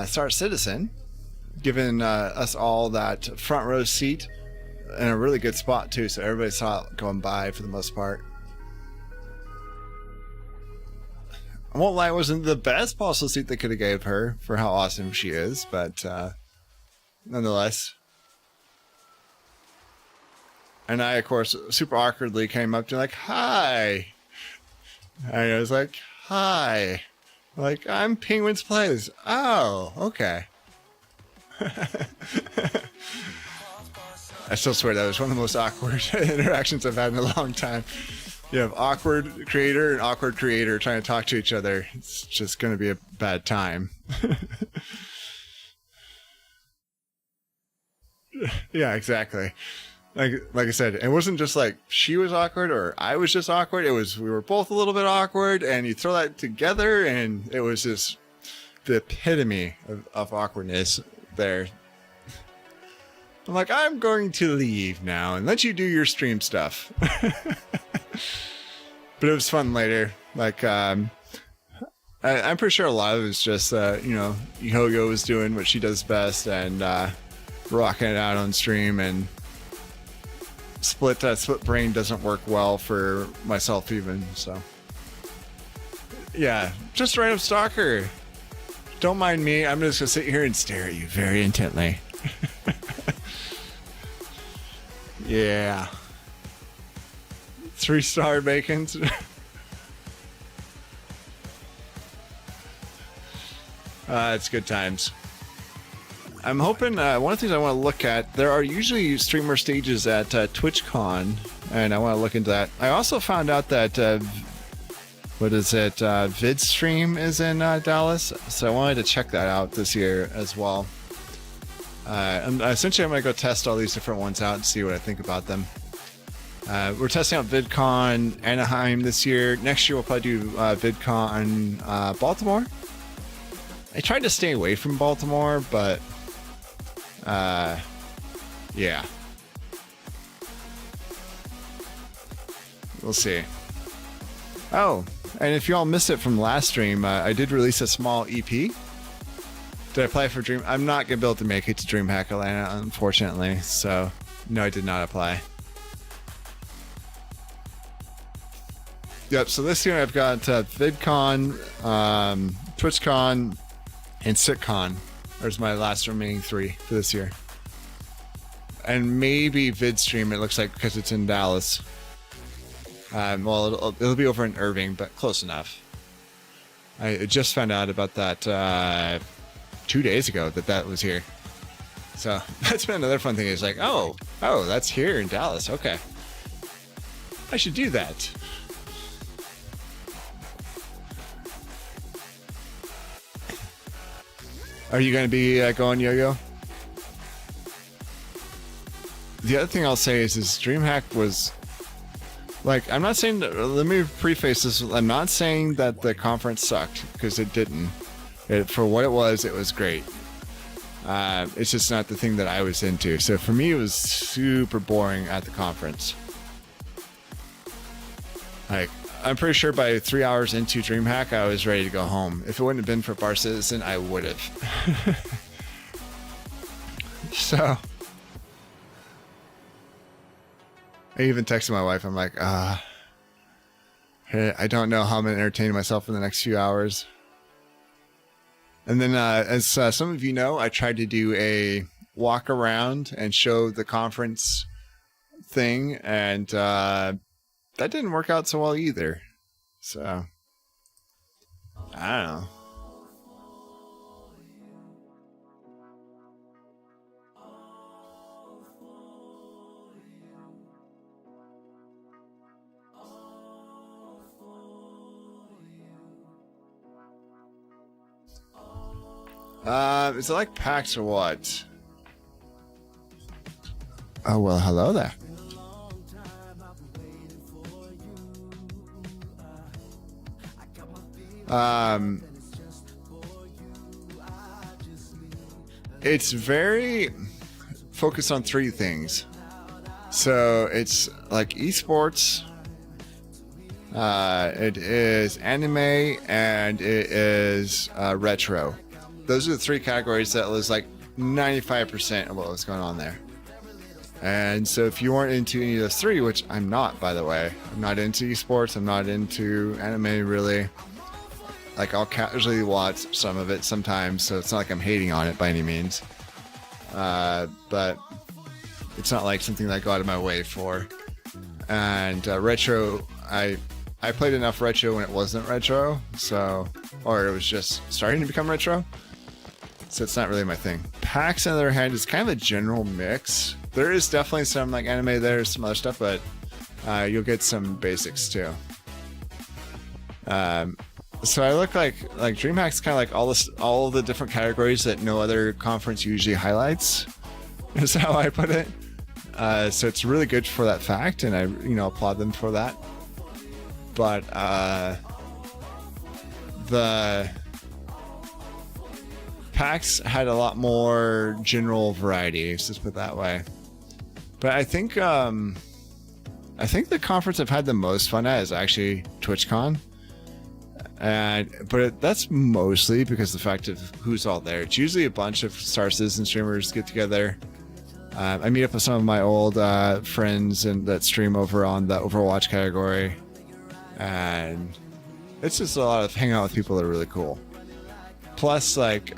Star Citizen, giving us all that front row seat in a really good spot too, so everybody saw it going by for the most part. I won't lie, it wasn't the best possible seat they could have gave her for how awesome she is, but nonetheless. And I, of course, super awkwardly came up to like, hi. And I was like, hi. Like, I'm Penguin's Place. Oh, okay. I still swear that was one of the most awkward interactions I've had in a long time. You have awkward creator and awkward creator trying to talk to each other. It's just going to be a bad time. Yeah, exactly. Like I said, it wasn't just like she was awkward or I was just awkward. It was we were both a little bit awkward, and you throw that together, and it was just the epitome of awkwardness there. I'm like, I'm going to leave now and let you do your stream stuff. But it was fun later. Like, I'm pretty sure a lot of it was just, Yo-Yo was doing what she does best and rocking it out on stream, and split brain doesn't work well for myself even, so. Yeah, just a random stalker. Don't mind me. I'm just gonna sit here and stare at you very intently. Yeah. 3-star bacons. It's good times. I'm hoping, one of the things I want to look at, there are usually streamer stages at TwitchCon, and I want to look into that. I also found out that, VidStream is in Dallas, so I wanted to check that out this year as well. Essentially, I'm going to go test all these different ones out and see what I think about them. We're testing out VidCon Anaheim this year. Next year, we'll probably do VidCon Baltimore. I tried to stay away from Baltimore, but yeah. we'll see. Oh, and if you all missed it from last stream, I did release a small EP. Did I apply for Dream? I'm not gonna be able to make it to DreamHack Atlanta, unfortunately. So no, I did not apply. Yep. So this year I've got VidCon, TwitchCon, and SitCon. There's my last remaining 3 for this year. And maybe VidStream, it looks like, because it's in Dallas. Well, it'll be over in Irving, but close enough. I just found out about that 2 days ago that was here. So that's been another fun thing. Is like, oh, that's here in Dallas. Okay, I should do that. Are you going to be going yo-yo? The other thing I'll say is DreamHack was like, I'm not saying that, let me preface this. I'm not saying that the conference sucked, because it didn't. For what it was great. It's just not the thing that I was into. So for me, it was super boring at the conference. Like, I'm pretty sure by 3 hours into DreamHack, I was ready to go home. If it wouldn't have been for Bar Citizen, I would have. So, I even texted my wife. I'm like, I don't know how I'm going to entertain myself in the next few hours. And then, as some of you know, I tried to do a walk around and show the conference thing, and that didn't work out so well either. So, I don't know. Is it like PAX or what? Oh, well, hello there. It's very focused on 3 things. So it's like esports, it is anime, and it is retro. Those are the 3 categories that was like 95% of what was going on there. And so if you weren't into any of those 3, which I'm not, by the way, I'm not into esports, I'm not into anime really. Like, I'll casually watch some of it sometimes, so it's not like I'm hating on it by any means. But it's not like something that I go out of my way for. And retro, I played enough retro when it wasn't retro, so, or it was just starting to become retro. So it's not really my thing. PAX, on the other hand, is kind of a general mix. There is definitely some like anime, there's some other stuff, but you'll get some basics too. So I look like DreamHack's kind of like all the different categories that no other conference usually highlights, is how I put it. So it's really good for that fact, and I applaud them for that. But the PAX had a lot more general variety, let's just put it that way. But I think the conference I've had the most fun at is actually TwitchCon. But that's mostly because of the fact of who's all there. It's usually a bunch of Star Citizen streamers get together. I meet up with some of my old friends and that stream over on the Overwatch category, and it's just a lot of hanging out with people that are really cool. Plus, like,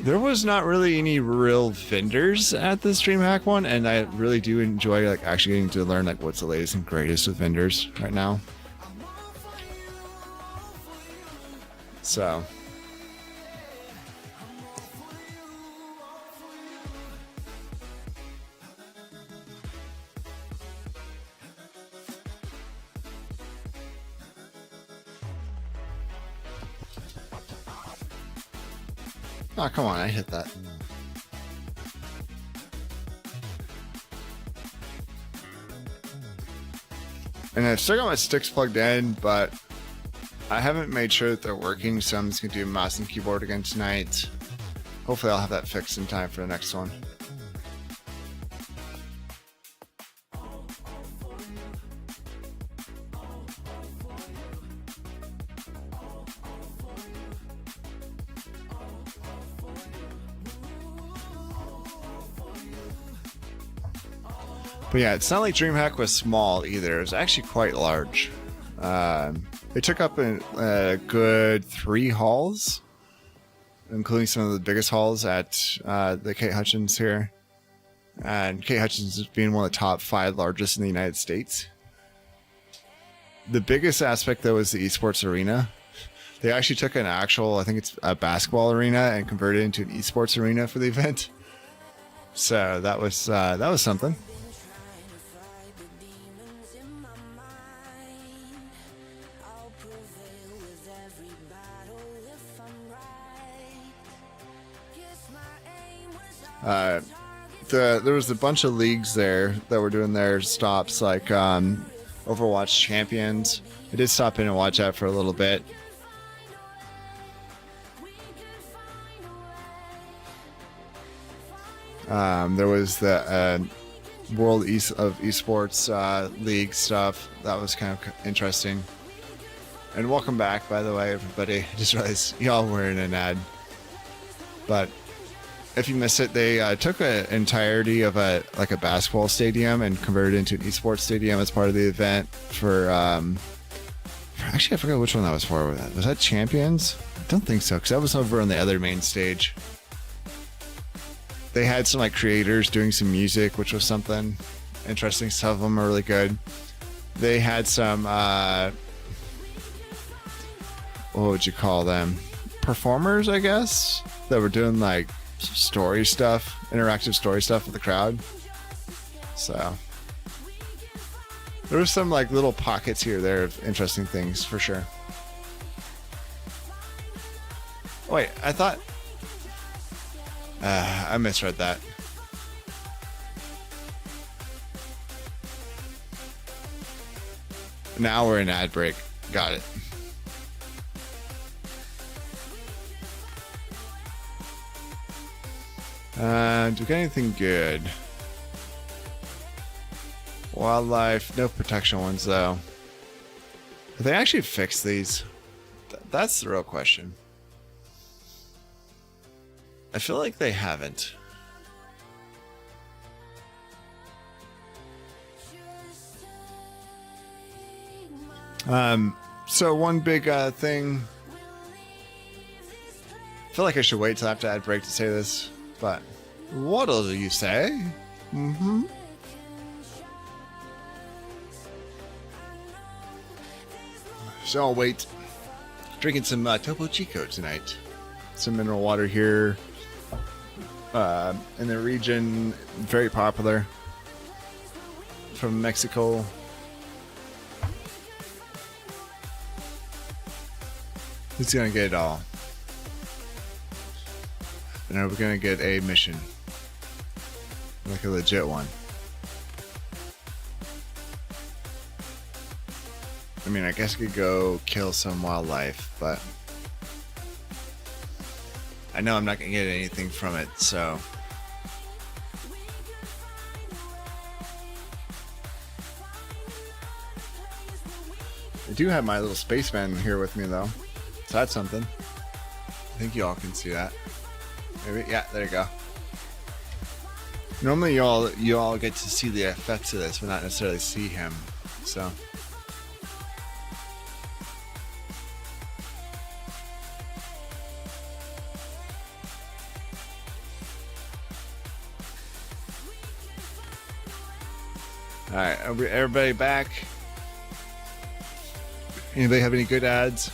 there was not really any real vendors at this DreamHack one, and I really do enjoy like actually getting to learn like what's the latest and greatest with vendors right now. So, oh, come on, I hit that. And I've still got my sticks plugged in, but I haven't made sure that they're working, so I'm just going to do mouse and keyboard again tonight. Hopefully I'll have that fixed in time for the next one. But yeah, it's not like DreamHack was small either. It was actually quite large. They took up a good 3 halls, including some of the biggest halls at the Kate Hutchins here. And Kate Hutchins is being one of the top 5 largest in the United States. The biggest aspect, though, is the esports arena. They actually took an actual, I think it's a basketball arena, and converted it into an esports arena for the event. So that was something. There was a bunch of leagues there that were doing their stops, like Overwatch Champions. I did stop in and watch that for a little bit. There was the World of Esports League stuff. That was kind of interesting. And welcome back, by the way, everybody. I just realized y'all were in an ad. But if you missed it, they took an entirety of a basketball stadium and converted it into an esports stadium as part of the event for actually I forgot which one that was for. Was that Champions? I don't think so, because that was over on the other main stage. They had some like creators doing some music, which was something interesting. Some of them are really good. They had some what would you call them? Performers, I guess, that were doing like story stuff, interactive story stuff with the crowd. So there was some like little pockets here there of interesting things for sure. Wait, I thought I misread that. Now we're in ad break. Got it. Do we get anything good? Wildlife, no protection ones though. Have they actually fixed these? That's the real question. I feel like they haven't. So one big thing. I feel like I should wait till after ad break to say this, but what'll you say? Mm-hmm. So I'll wait. Drinking some Topo Chico tonight. Some mineral water here. In the region, very popular. From Mexico. Who's gonna get it all? And are we gonna get a mission? Like a legit one. I mean, I guess I could go kill some wildlife, but I know I'm not gonna get anything from it, so. I do have my little spaceman here with me though, so that's something. I think you all can see that. Maybe, yeah, there you go. Normally you all get to see the effects of this, but not necessarily see him, so. Alright, everybody back? Anybody have any good ads?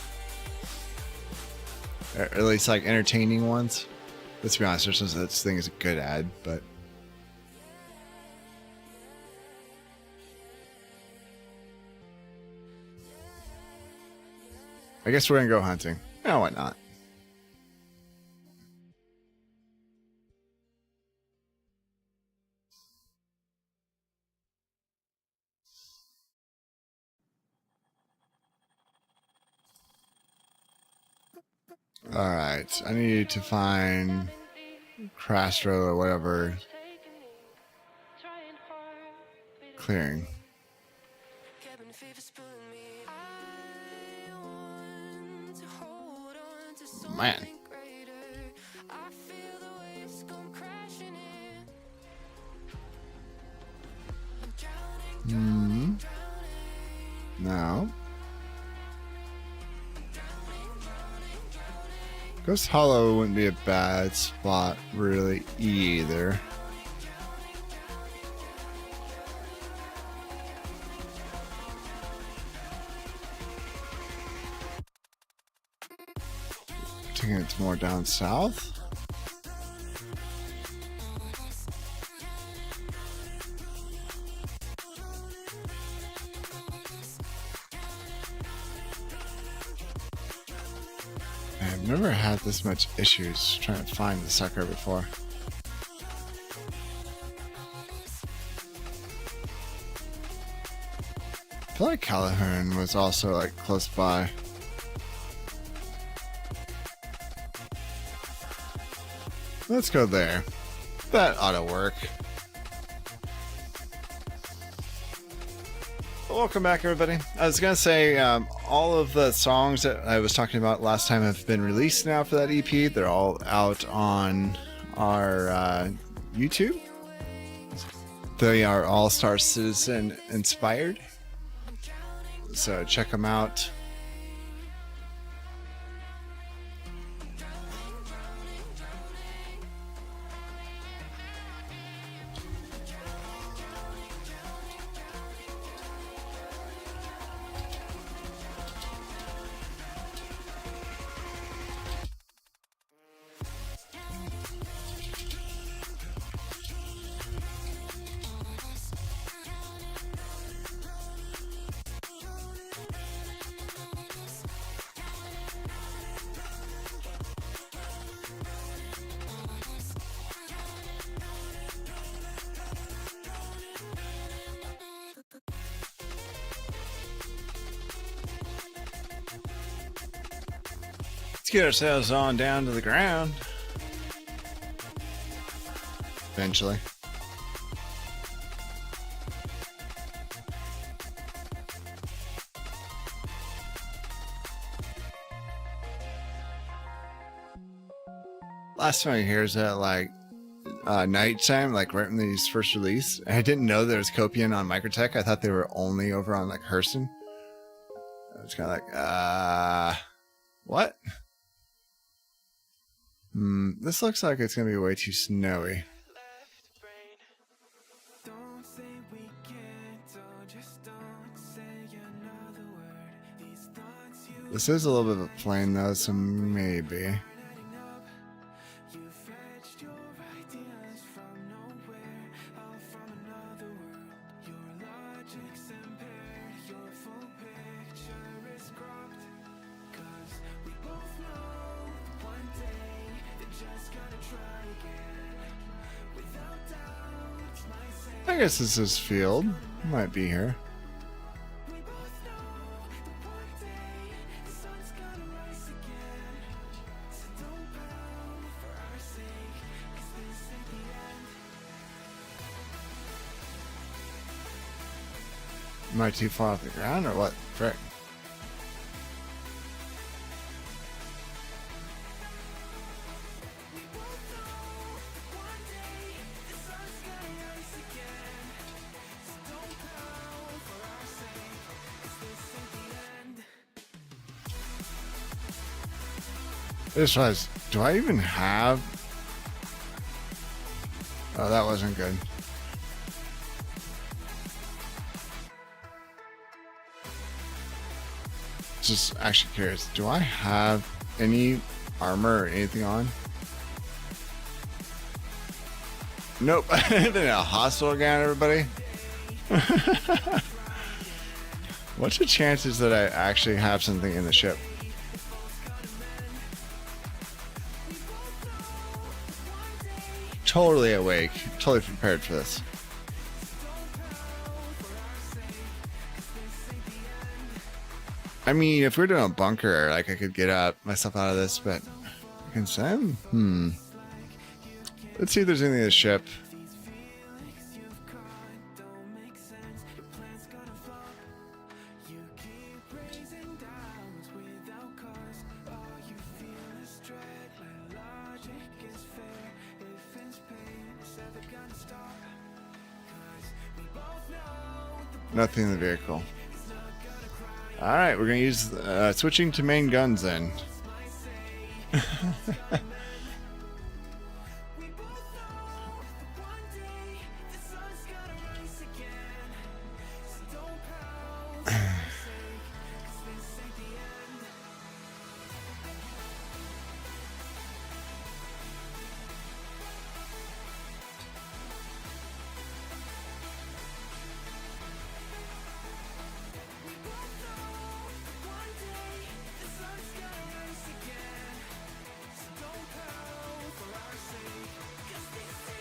Or at least like entertaining ones? Let's be honest, there's no such thing as a good ad, but... I guess we're gonna go hunting. No, why not? Alright, I need to find Crastro or whatever. Clearing. Man. No. Ghost Hollow wouldn't be a bad spot, really, either. Taking it more down south. I've never had this much issues trying to find the sucker before. I feel like Calhoun was also like close by. Let's go there. That ought to work. Welcome back, everybody. I was going to say, all of the songs that I was talking about last time have been released now for that EP. They're all out on our YouTube. They are All Star Citizen inspired. So check them out. Let's get ourselves on down to the ground. Eventually. Last time I hear is at like nighttime, like right when these first released. I didn't know there was Copian on Microtech. I thought they were only over on like Hurston. I was kind of like, what? This looks like it's gonna be way too snowy. This is a little bit of a plain though, so maybe. I guess this is field. Might be here. Am I too far off the ground or what? Frick. I just realized, do I even have... Oh, that wasn't good. Just actually curious, do I have any armor or anything on? Nope. I've been in a hospital again, everybody. What's the chances that I actually have something in the ship? Totally awake, totally prepared for this. I mean, if we're doing a bunker, like I could get myself out of this, but I can swim? Let's see if there's anything in the ship. Nothing in the vehicle. Alright, we're gonna use switching to main guns then.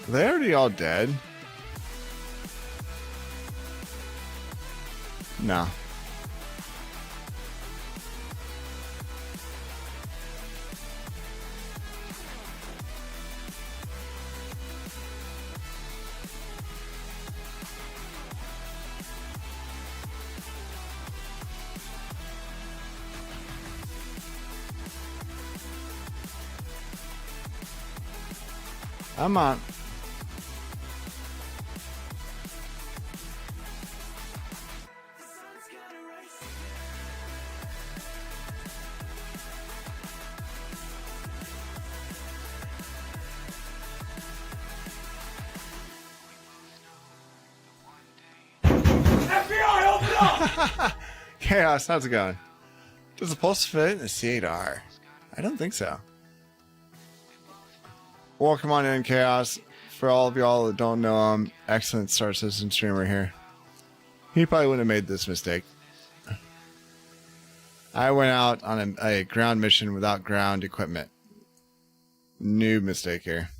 Are they already all dead? No. I'm on. Chaos, how's it going? Does the pulse fit in the C8R? I don't think so. Welcome on in, Chaos. For all of y'all that don't know him, excellent Star Citizen streamer here. He probably wouldn't have made this mistake. I went out on a ground mission without ground equipment. New mistake here.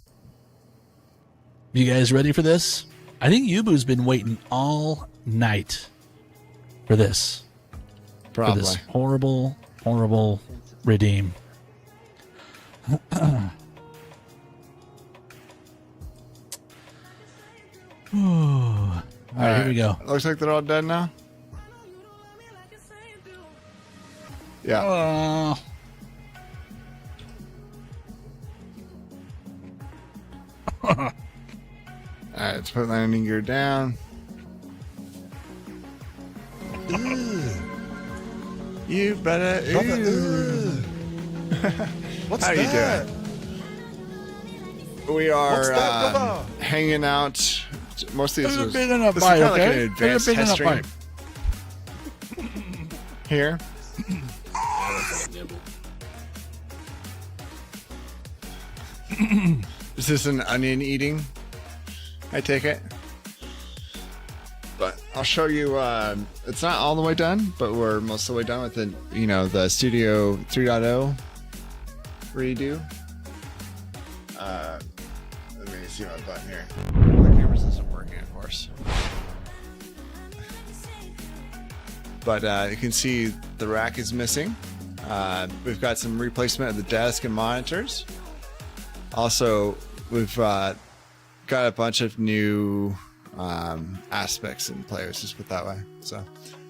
You guys ready for this? I think Yubu's been waiting all night for this. Probably. For this horrible, horrible redeem. All right, here we go. Looks like they're all dead now. Yeah. Alright, let's put landing gear down. You better. What's How that? you doing? We are What's that, brother? hanging out. Mostly this was bit in a this bite, is kind of like okay? an advanced Put a bit in test a stream. Here. Is this an onion eating? I take it. But I'll show you. It's not all the way done, but we're most of the way done with the, the Studio 3.0 redo. Let me see my button here. The camera's isn't working, of course. But you can see the rack is missing. We've got some replacement of the desk and monitors. Also, we've got a bunch of new aspects in players, just put it that way. So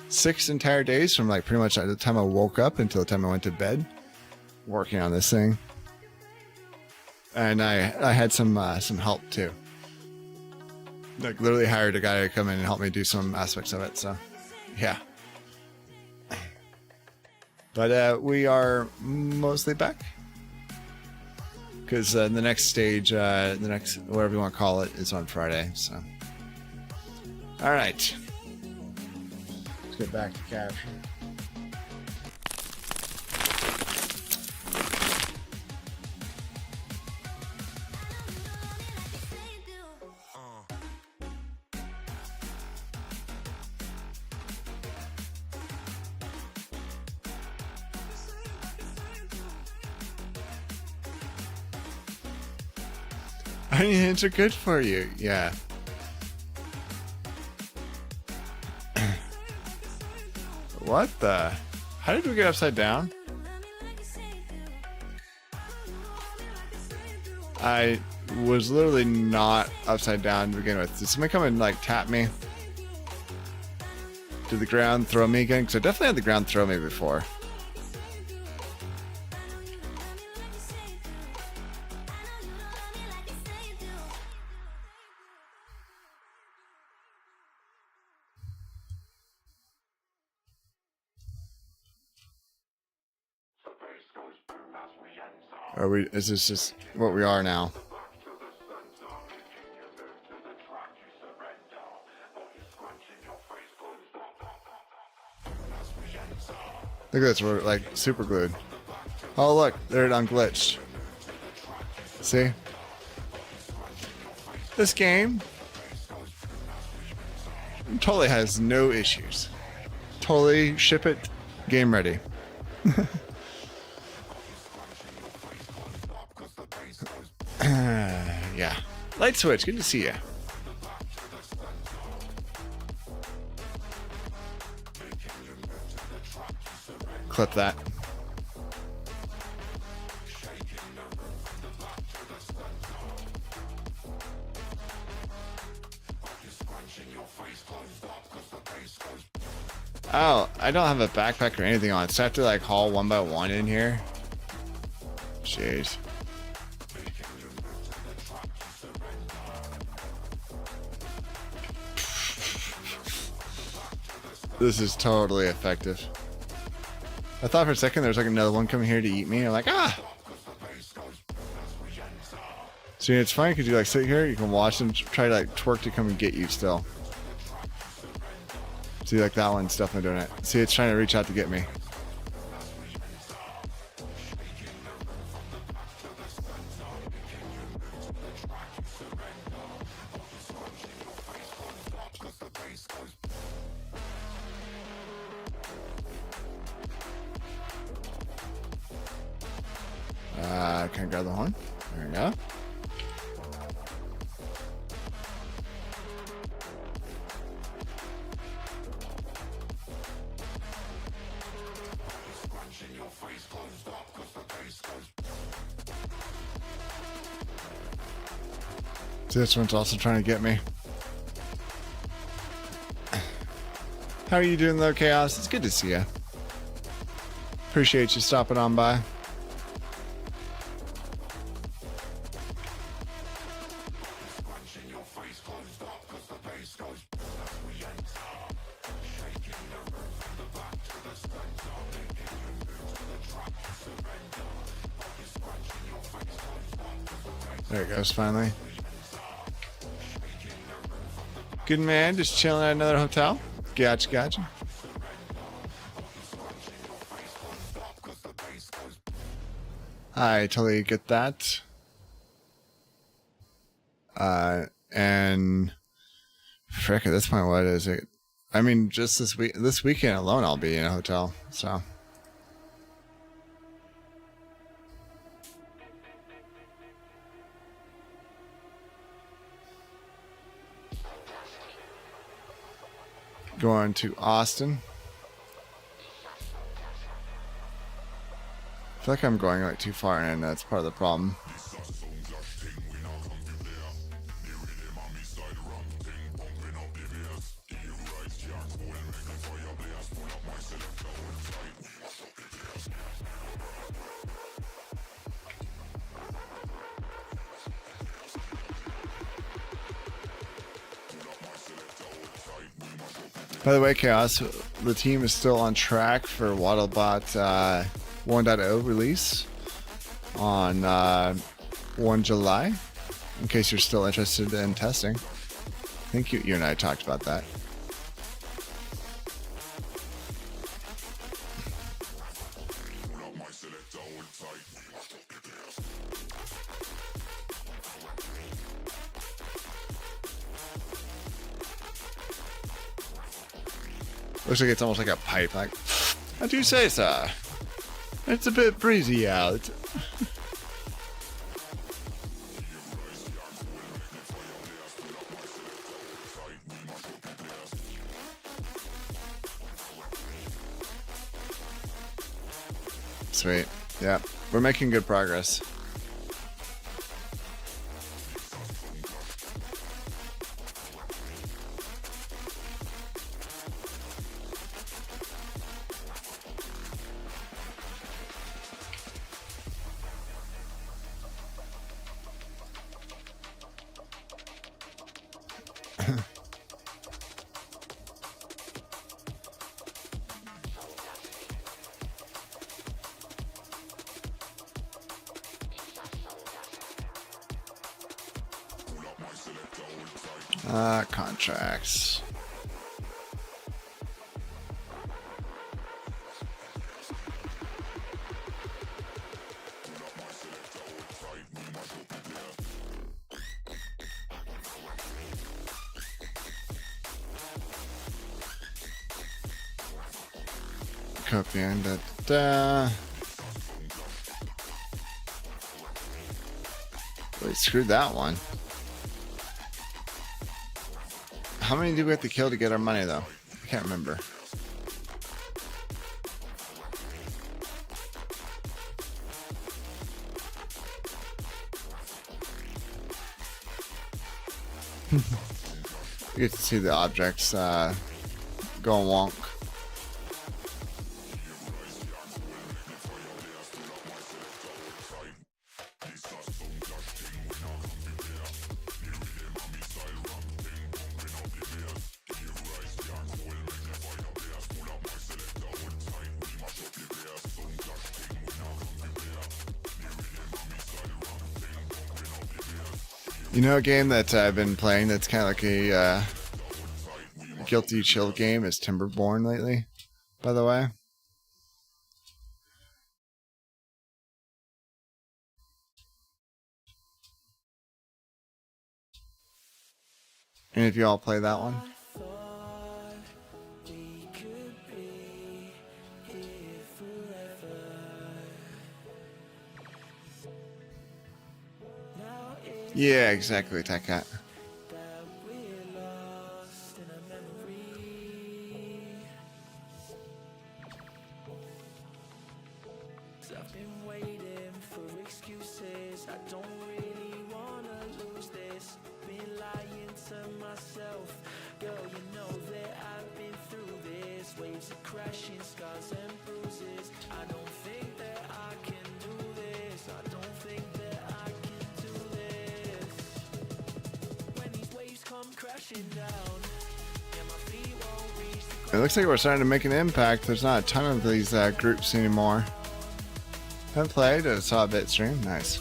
6 entire days from like pretty much at the time I woke up until the time I went to bed working on this thing. And I had some help too. Like literally hired a guy to come in and help me do some aspects of it. So yeah. But we are mostly back. Because the next stage, the next, whatever you want to call it, is on Friday. So, all right, let's get back to capture. Onions are good for you, yeah. What the? How did we get upside down? I was literally not upside down to begin with. Did somebody come and like tap me? Did the ground throw me again? Because I definitely had the ground throw me before. Or is this just what we are now? Look at this, we're like super glued. Oh look, they're unglitched. See? This game totally has no issues. Totally ship it, game ready. Yeah. Light switch, good to see you. Clip that. Oh, I don't have a backpack or anything on, so I have to like haul one by one in here. Jeez. This is totally effective. I thought for a second there was like another one coming here to eat me. I'm like, ah! See, it's funny because you like sit here, you can watch them try to like twerk to come and get you still. See, like that one's definitely doing it. See, it's trying to reach out to get me. Can I grab the horn? There we go. See, this one's also trying to get me. How are you doing though, Chaos? It's good to see you. Appreciate you stopping on by. There it goes, finally. Good man, just chilling at another hotel. Gotcha, gotcha. I totally get that. And frick, at this point, what is it? I mean, just this weekend alone, I'll be in a hotel, so. Going to Austin. I feel like I'm going like too far in, and that's part of the problem. By the way, Chaos, the team is still on track for WaddleBot 1.0 release on 1 July, in case you're still interested in testing. I think you and I talked about that. Looks like it's almost like a pipe. Like, how do you say, sir? It's a bit breezy out. Sweet. Yeah, we're making good progress. Contracts. Copy and wait, screw that one. How many do we have to kill to get our money though? I can't remember. You get to see the objects go wonk. You know, a game that I've been playing that's kind of like a guilty chill game is Timberborn lately, by the way. And if you all play that one. Yeah, exactly, Tech Cat. I've been waiting for excuses. I don't really wanna lose this. Been lying to myself. Girl, you know that I've been through this. Waves of crashing, scars and bruises. I don't think that I can do this. I don't think that I can do this. When these waves come crashing down, yeah, my feet won't reach the ground. It looks like we're starting to make an impact. There's not a ton of these groups anymore. Haven't played, I saw a bit stream. Nice.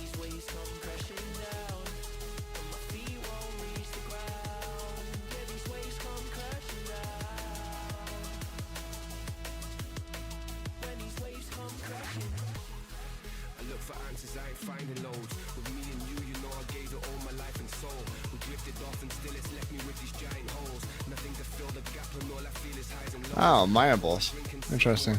Oh, Mayables. Interesting.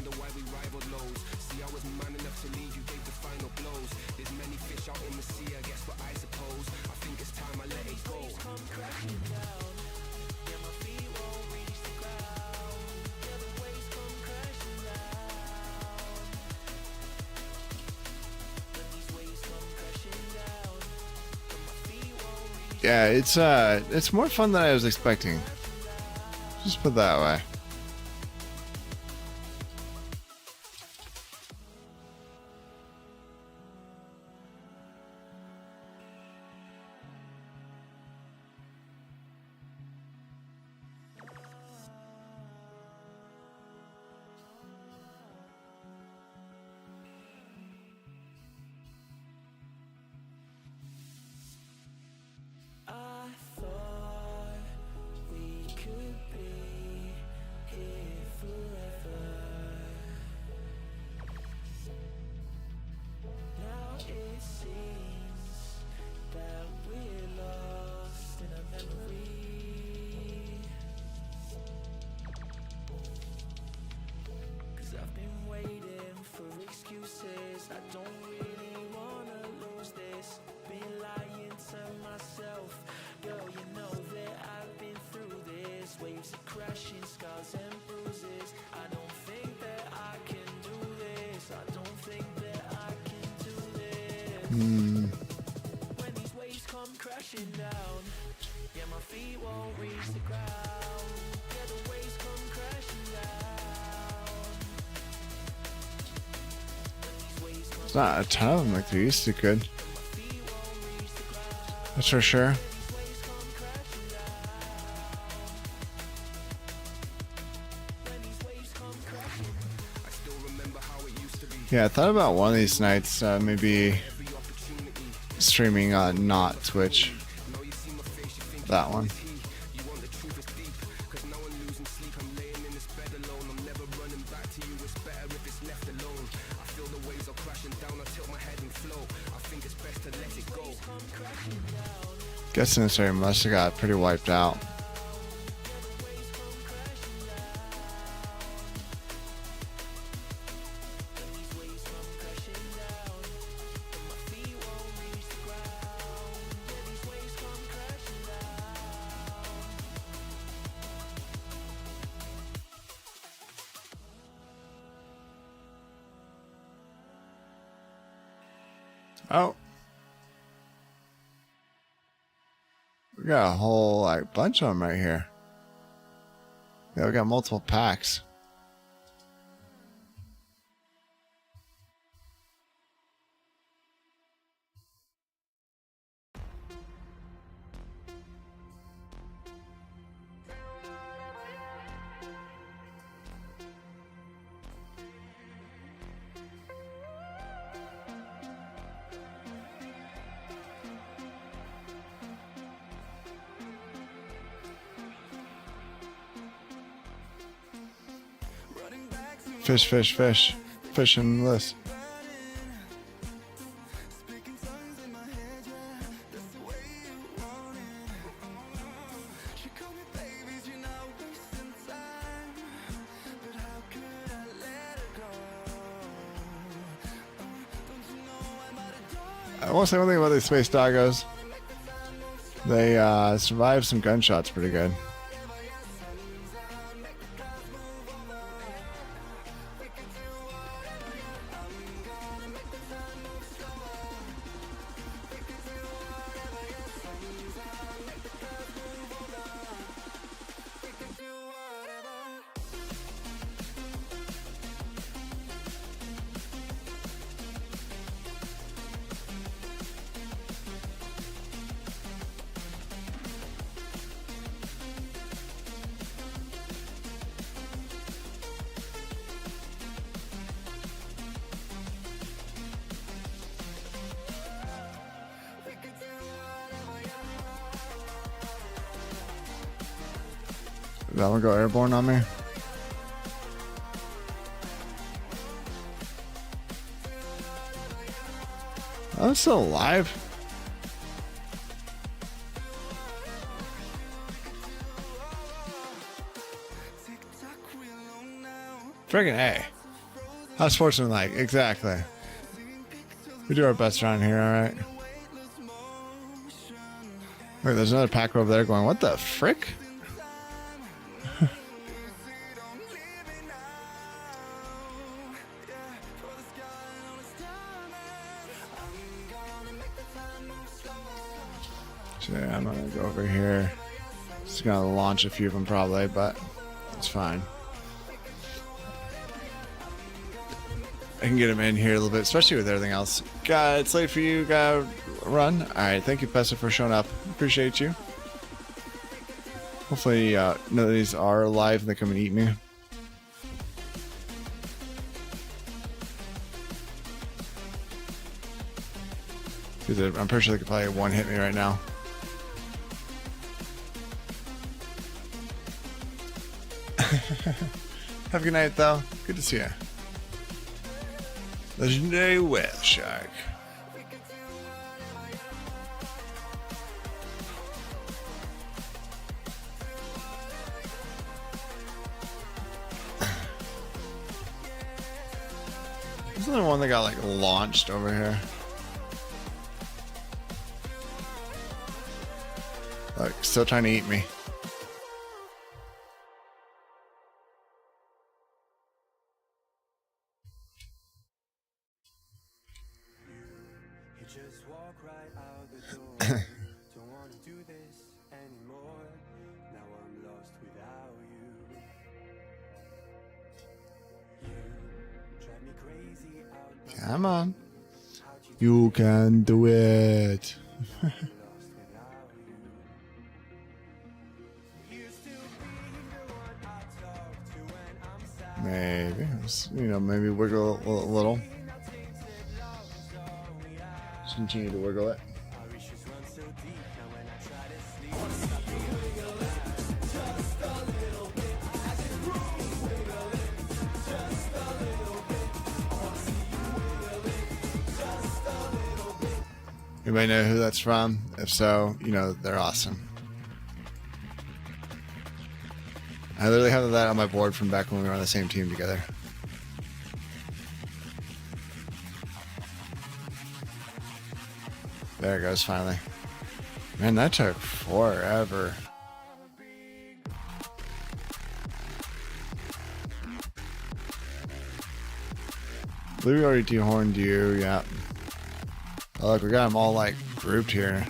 Yeah, it's more fun than I was expecting. Just put it that way. It's not a ton of them like there used to could. That's for sure. Yeah, I thought about one of these nights maybe streaming on not Twitch. that one. Guessing this area must have got pretty wiped out. Oh. We got a whole like bunch of them right here. Yeah, we got multiple packs. Fish, fish, fish. Fishing this. I want to say one thing about these space doggos. They survive some gunshots pretty good. Did that one go airborne on me? I'm still alive. Friggin' A. How's fortune like? Exactly. We do our best around here, alright? Wait, there's another pack over there going, what the frick? So yeah, I'm gonna go over here. Just gonna launch a few of them probably, but it's fine. I can get them in here a little bit, especially with everything else. It's late for you. Gotta run. All right, thank you, Pessa, for showing up. Appreciate you. Hopefully, none of these are alive and they come and eat me. Because I'm pretty sure they could probably one hit me right now. Have a good night, though. Good to see you. Legendary whale shark. There's another one that got like launched over here. Like still trying to eat me. Come on. You can do it. Maybe. You know, maybe wiggle a little. Just continue to wiggle it. Anybody know who that's from? If so, you know they're awesome. I literally have that on my board from back when we were on the same team together. There it goes, finally. Man, that took forever. I believe we already dehorned you, yeah. Oh, look, we got them all like grouped here.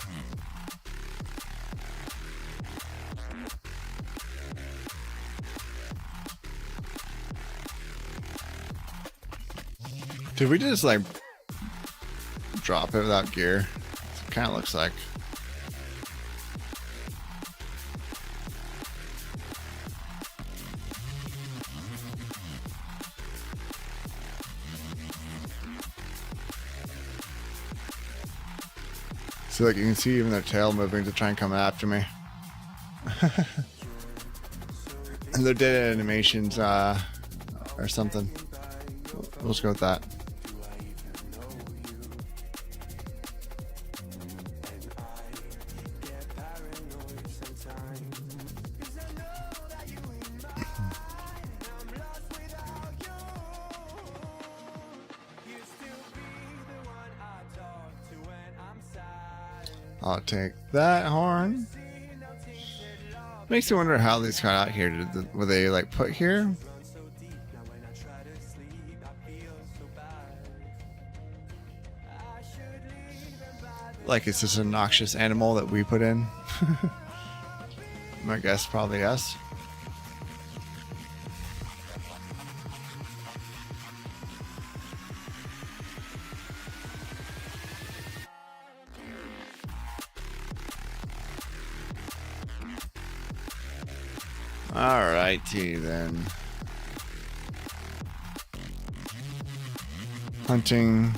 Did we just like drop it without gear? It kind of looks like. So like you can see even their tail moving to try and come after me. And their data animations or something. We'll just go with that. I'll take that horn. Makes me wonder how these got out here. Were they like put here? Like it's just a noxious animal that we put in? My guess probably yes. Alrighty then. Hunting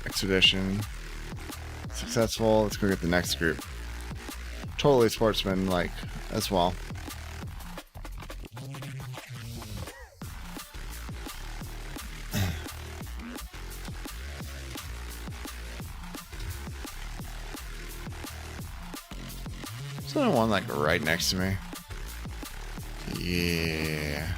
expedition successful. Let's go get the next group. Totally sportsman like as well. There's another one like right next to me. Yeah.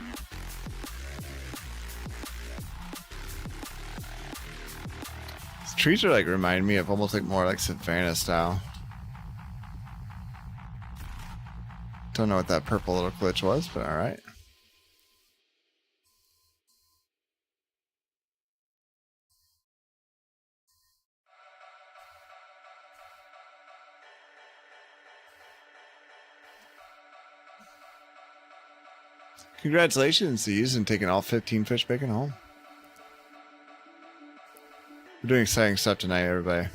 These trees are like remind me of almost like more like Savannah style. Don't know what that purple little glitch was, but alright. Congratulations to you and taking all 15 fish bacon home. We're doing exciting stuff tonight, everybody.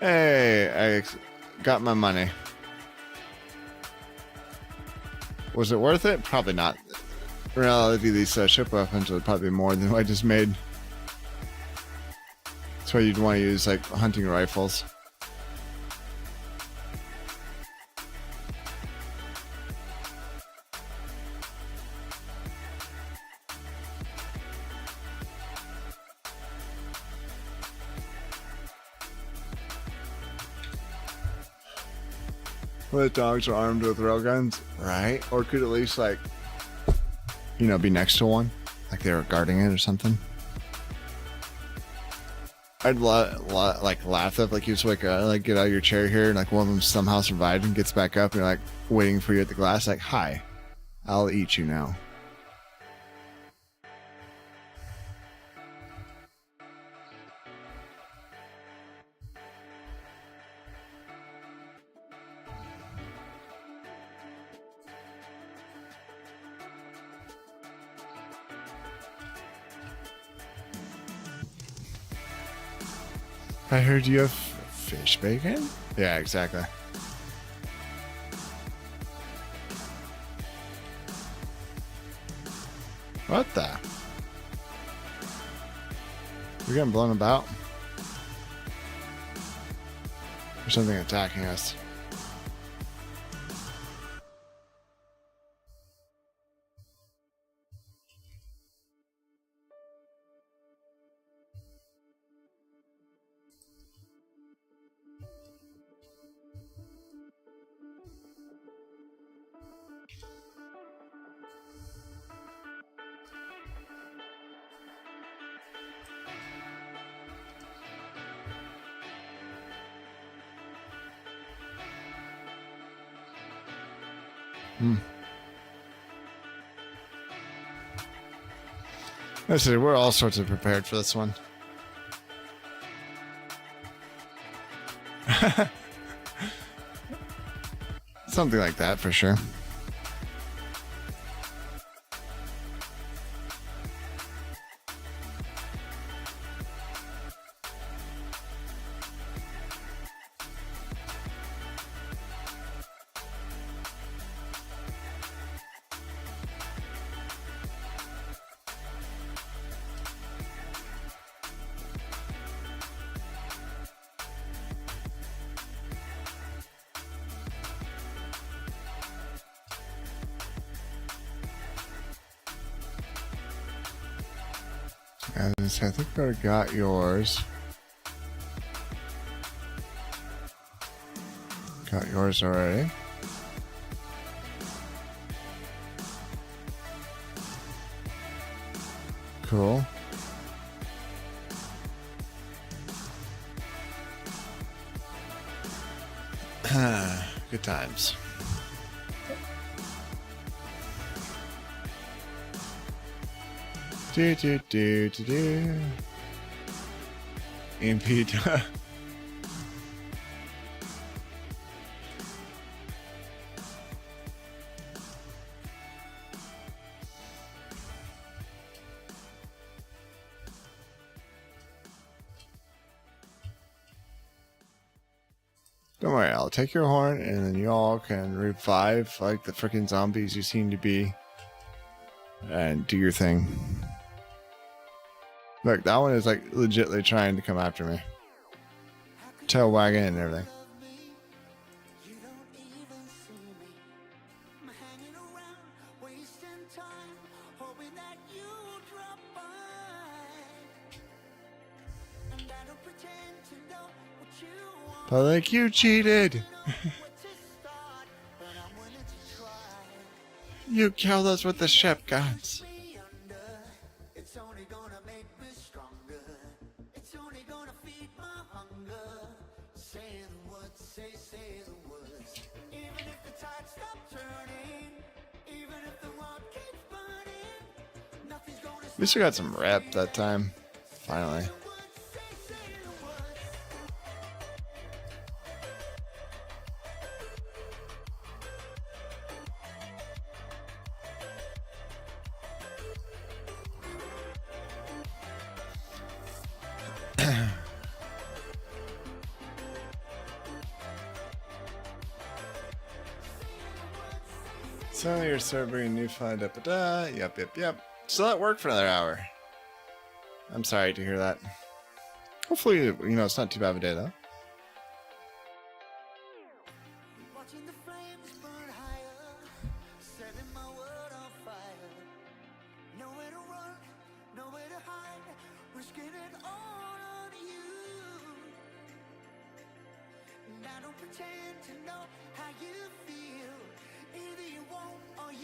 Hey, I got my money. Was it worth it? Probably not. In reality, these ship weapons would probably be more than what I just made. That's why you'd want to use like hunting rifles. Well, the dogs are armed with railguns, right? Or could at least like, you know, be next to one, like they were guarding it or something. I'd like laugh if like you just like get out of your chair here and like one of them somehow survived and gets back up and like waiting for you at the glass, like, hi, I'll eat you now. I heard you have fish bacon? Yeah, exactly. What the? We're getting blown about? Or something attacking us? Let's see, we're all sorts of prepared for this one. Something like that for sure. I think I already got yours. Got yours already. Cool. Good times. Do. Impede. Don't worry, I'll take your horn and then you all can revive like the freaking zombies you seem to be and do your thing. Look, that one is like legitly trying to come after me. Tail wagging and everything. But like, you cheated! You killed us with the ship, guys. At least we got some rep that time. Finally. So you're serving new fun. Yep. So that worked for another hour. I'm sorry to hear that. Hopefully, you know, it's not too bad of a day though.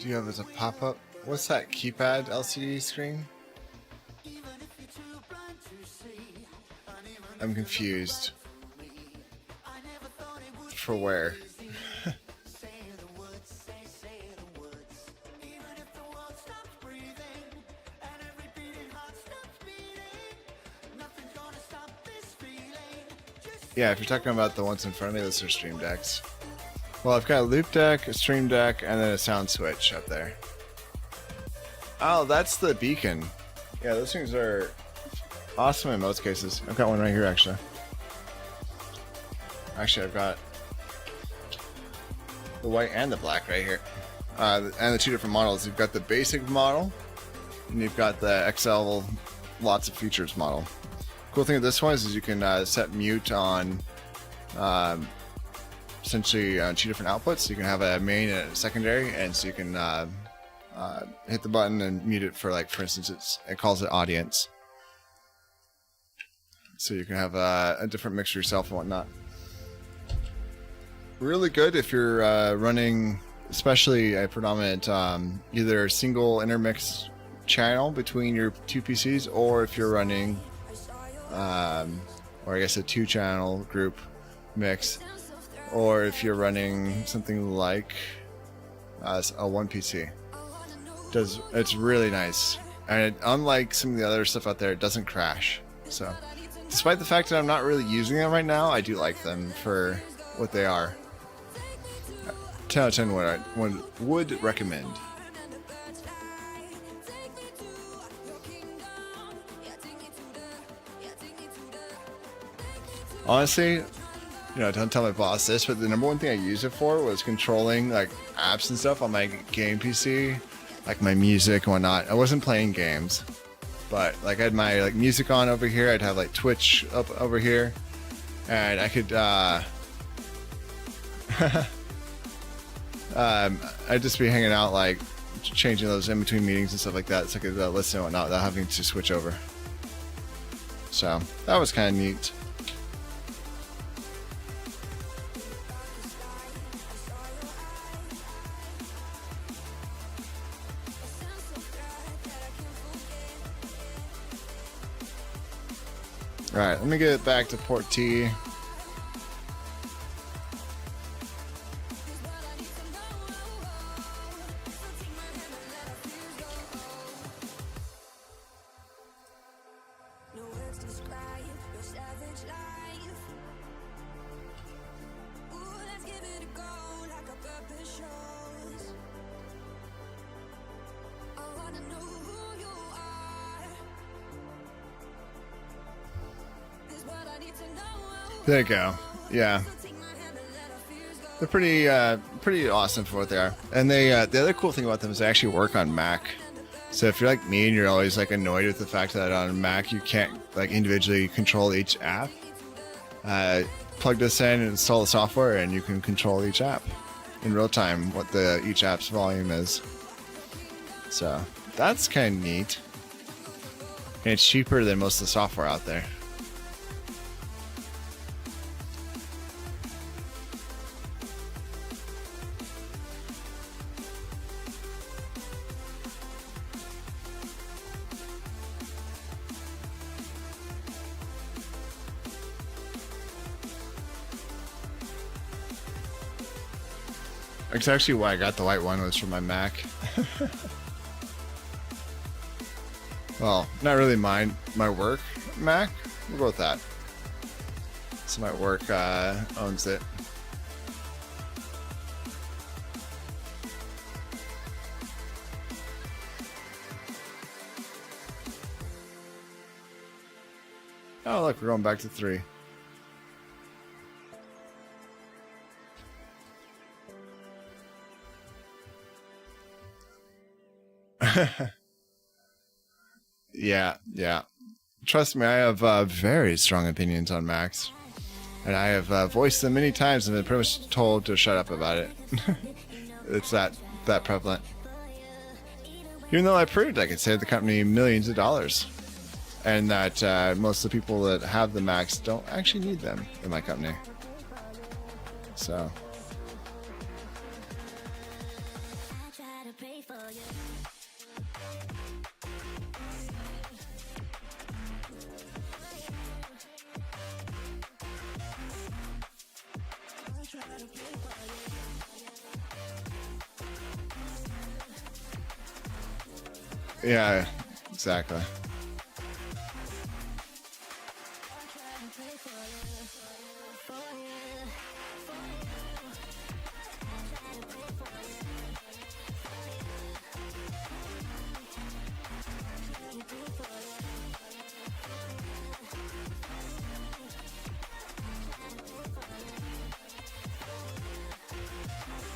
Do you have as a pop-up? What's that keypad LCD screen? I'm confused. For where? Yeah, if you're talking about the ones in front of me, those are stream decks. Well, I've got a loop deck, a stream deck, and then a sound switch up there. Oh, that's the beacon. Yeah, those things are awesome in most cases. I've got one right here, actually. Actually, I've got the white and the black right here. And the two different models. You've got the basic model, and you've got the XL lots of features model. Cool thing with this one is you can set mute on essentially 2 different outputs. So you can have a main and a secondary, and so you can hit the button and mute it for, like, for instance, it calls it audience. So you can have a different mixer yourself and whatnot. Really good if you're running, especially a predominant either single intermix channel between your 2 PCs, or if you're running, or I guess a 2-channel group mix, or if you're running something like a 1 PC. It's really nice, and unlike some of the other stuff out there, it doesn't crash. So, despite the fact that I'm not really using them right now, I do like them for what they are. 10 out of 10 what I would recommend. Honestly, you know, don't tell my boss this, but the number one thing I used it for was controlling, like, apps and stuff on my game PC, like my music and whatnot. I wasn't playing games, but, like, I had my, like, music on over here. I'd have, like, Twitch up over here, and I could I'd just be hanging out, like, changing those in between meetings and stuff like that, so I could listen and whatnot without having to switch over. So that was kind of neat. Alright, let me get it back to port T. There you go. Yeah, they're pretty awesome for what they are. And they the other cool thing about them is they actually work on Mac. So if you're like me and you're always, like, annoyed with the fact that on Mac you can't, like, individually control each app, plug this in and install the software, and you can control each app in real time what each app's volume is. So that's kind of neat, and it's cheaper than most of the software out there. It's actually why I got the white one, was from my Mac. Well, not really mine. My work Mac? We'll go with that. So my work owns it. Oh, look, we're going back to 3. Yeah. Trust me, I have very strong opinions on Macs, and I have voiced them many times and been pretty much told to shut up about it. It's that prevalent. Even though I proved I could save the company millions of dollars, and that most of the people that have the Macs don't actually need them in my company. So. Yeah, exactly.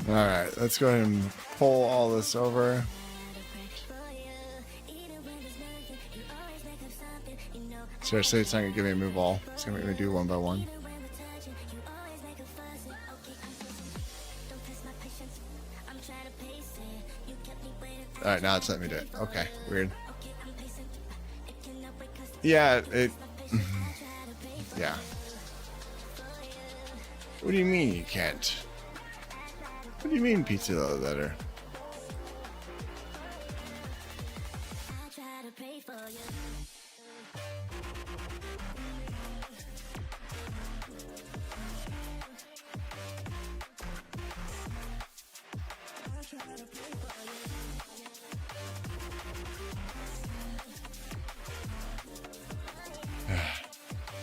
All right, let's go ahead and pull all this over. Seriously, it's not gonna give me a move all. It's gonna make me do one by one. Alright, now it's letting me do it. Okay, weird. Yeah, it... yeah. What do you mean you can't? What do you mean pizza load letter?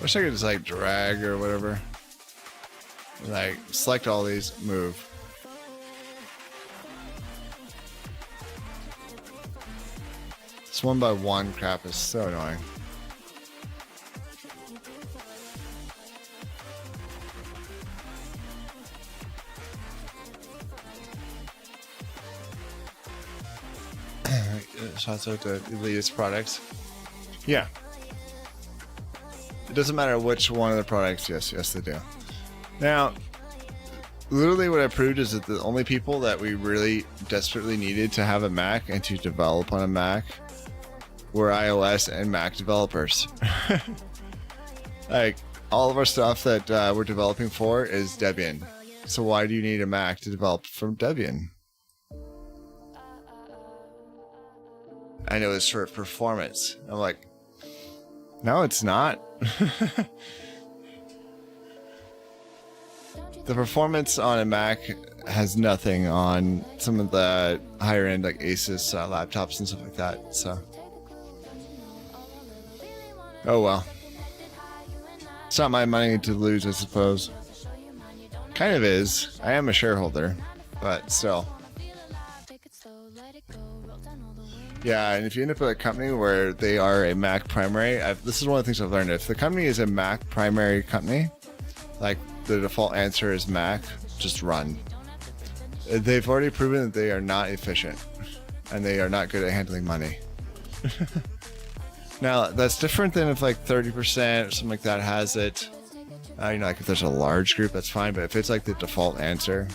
Wish I could just like drag or whatever. Like select all these, move. This one by one crap is so annoying. Shots out to elitist products. Yeah. It doesn't matter which one of the products. Yes, they do. Now, literally what I proved is that the only people that we really desperately needed to have a Mac and to develop on a Mac were iOS and Mac developers. Like, all of our stuff that we're developing for is Debian. So why do you need a Mac to develop from Debian? I know it's for performance. I'm like, no, it's not. The performance on a Mac has nothing on some of the higher end like Asus laptops and stuff like that. So, oh well. It's not my money to lose, I suppose. Kind of is. I am a shareholder, but still. Yeah, and if you end up at a company where they are a Mac primary, this is one of the things I've learned. If the company is a Mac primary company, like the default answer is Mac, just run. They've already proven that they are not efficient, and they are not good at handling money. Now, that's different than if like 30% or something like that has it. You know, like if there's a large group, that's fine, but if it's like the default answer,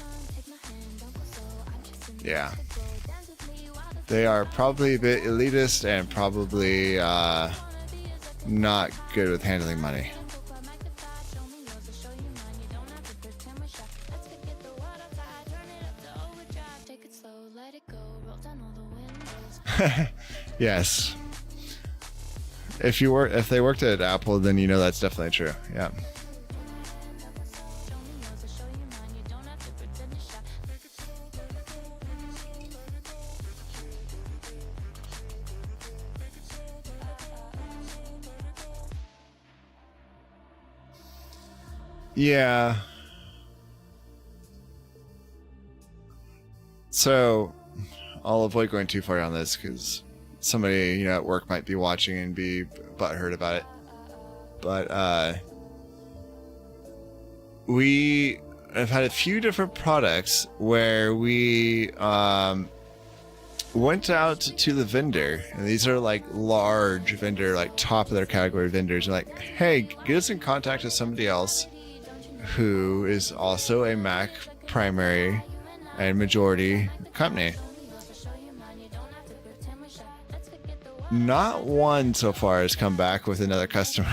yeah. They are probably a bit elitist and probably not good with handling money. Yes. If they worked at Apple, then you know that's definitely true. Yeah. Yeah. So, I'll avoid going too far on this because somebody, you know, at work might be watching and be butthurt about it. But we have had a few different products where we went out to the vendor, and these are like large vendor, like top of their category vendors, and like, hey, get us in contact with somebody else who is also a Mac primary and majority company. Not one so far has come back with another customer.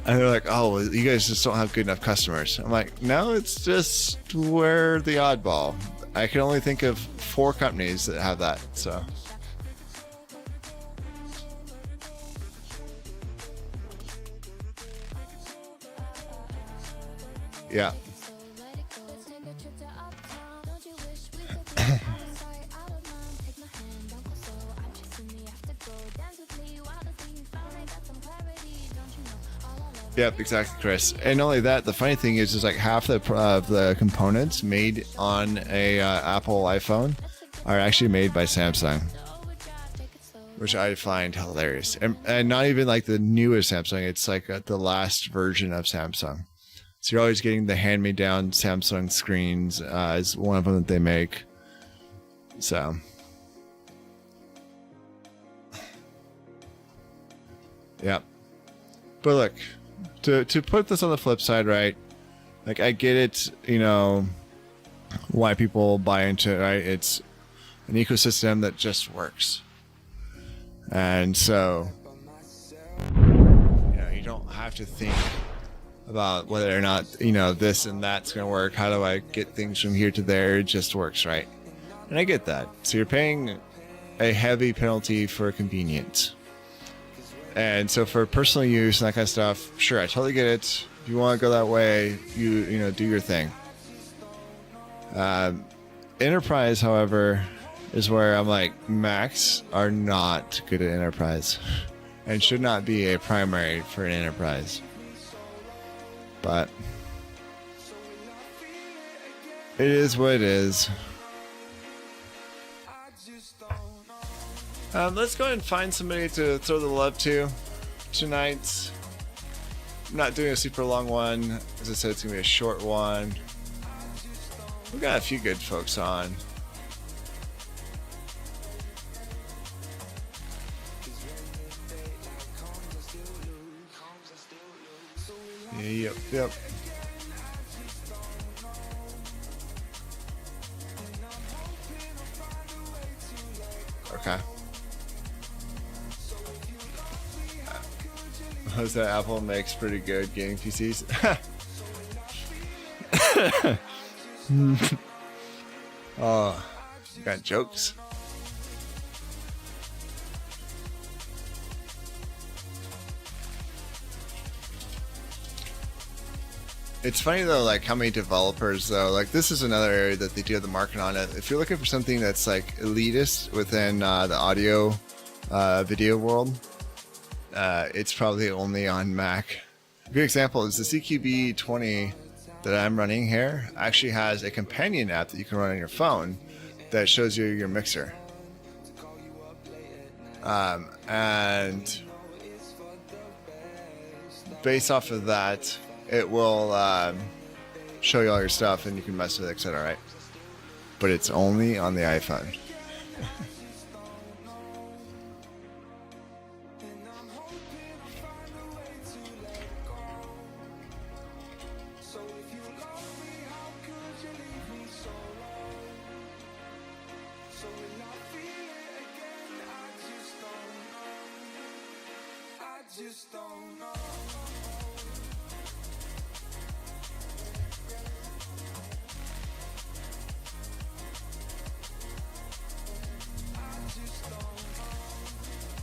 And they're like, oh, well, you guys just don't have good enough customers. I'm like, no, it's just we're the oddball. I can only think of 4 companies that have that, so. Yeah. Yep, exactly, Chris. And not only that, the funny thing is like half of the components made on a Apple iPhone are actually made by Samsung, which I find hilarious. And not even like the newest Samsung; it's like the last version of Samsung. So you're always getting the hand-me-down Samsung screens as one of them that they make. So. Yep. But look, to put this on the flip side, right? Like, I get it, you know, why people buy into it, right? It's an ecosystem that just works. And so, you know, you don't have to think about whether or not, you know, this and that's going to work. How do I get things from here to there? It just works, right? And I get that. So you're paying a heavy penalty for convenience. And so for personal use and that kind of stuff, sure, I totally get it. If you want to go that way, you know, do your thing. Enterprise, however, is where I'm like, Macs are not good at enterprise and should not be a primary for an enterprise. But it is what it is. Let's go ahead and find somebody to throw the love to tonight. I'm not doing a super long one. As I said, it's going to be a short one. We've got a few good folks on. Yep. Okay. Jose Apple makes pretty good gaming PCs. Oh, you got jokes. It's funny though, like how many developers though, like this is another area that they do have the market on it. If you're looking for something that's like elitist within the audio video world, it's probably only on Mac. A good example is the CQB 20 that I'm running here actually has a companion app that you can run on your phone that shows you your mixer. And based off of that, it will show you all your stuff and you can mess with it, etc. Right? But it's only on the iPhone.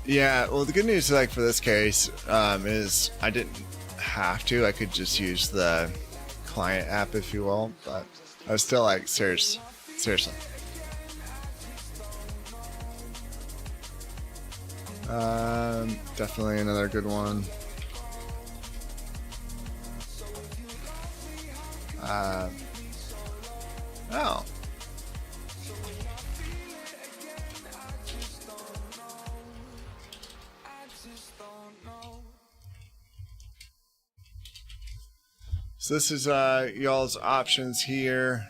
Yeah, well, the good news, like for this case, is I didn't have to. I could just use the client app, if you will. But I was still like, seriously. Definitely another good one. Oh. So this is y'all's options here.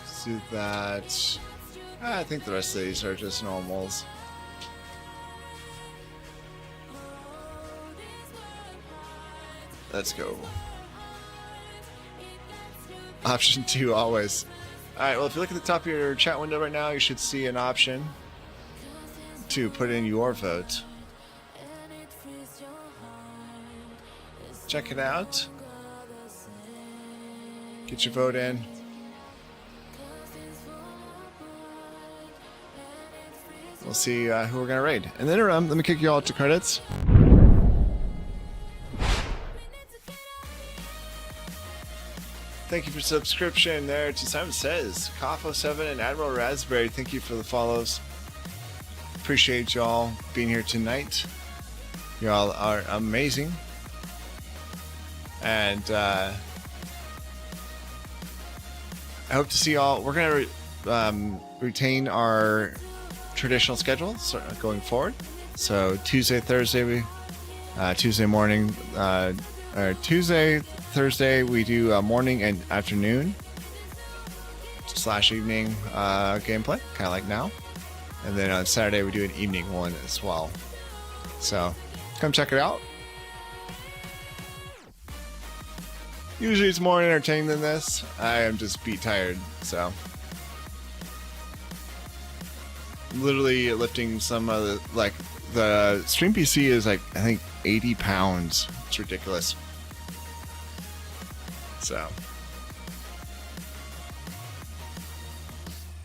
Let's do that. I think the rest of these are just normals. Let's go. Option 2 always. Alright, well if you look at the top of your chat window right now, you should see an option to put in your vote. Check it out. Get your vote in. We'll see who we're going to raid. In the interim, let me kick you all to credits. Thank you for subscription there to Simon Says, Kafo7 and Admiral Raspberry. Thank you for the follows. Appreciate y'all being here tonight. Y'all are amazing. And I hope to see y'all. We're gonna retain our traditional schedules going forward. So Tuesday, Thursday, Tuesday morning, or Tuesday, Thursday we do morning and afternoon / evening gameplay, kind of like now. And then on Saturday we do an evening one as well. So come check it out. Usually it's more entertaining than this. I am just beat tired, so. Literally lifting some of the, like, the stream PC is like, I think 80 pounds. It's ridiculous. So.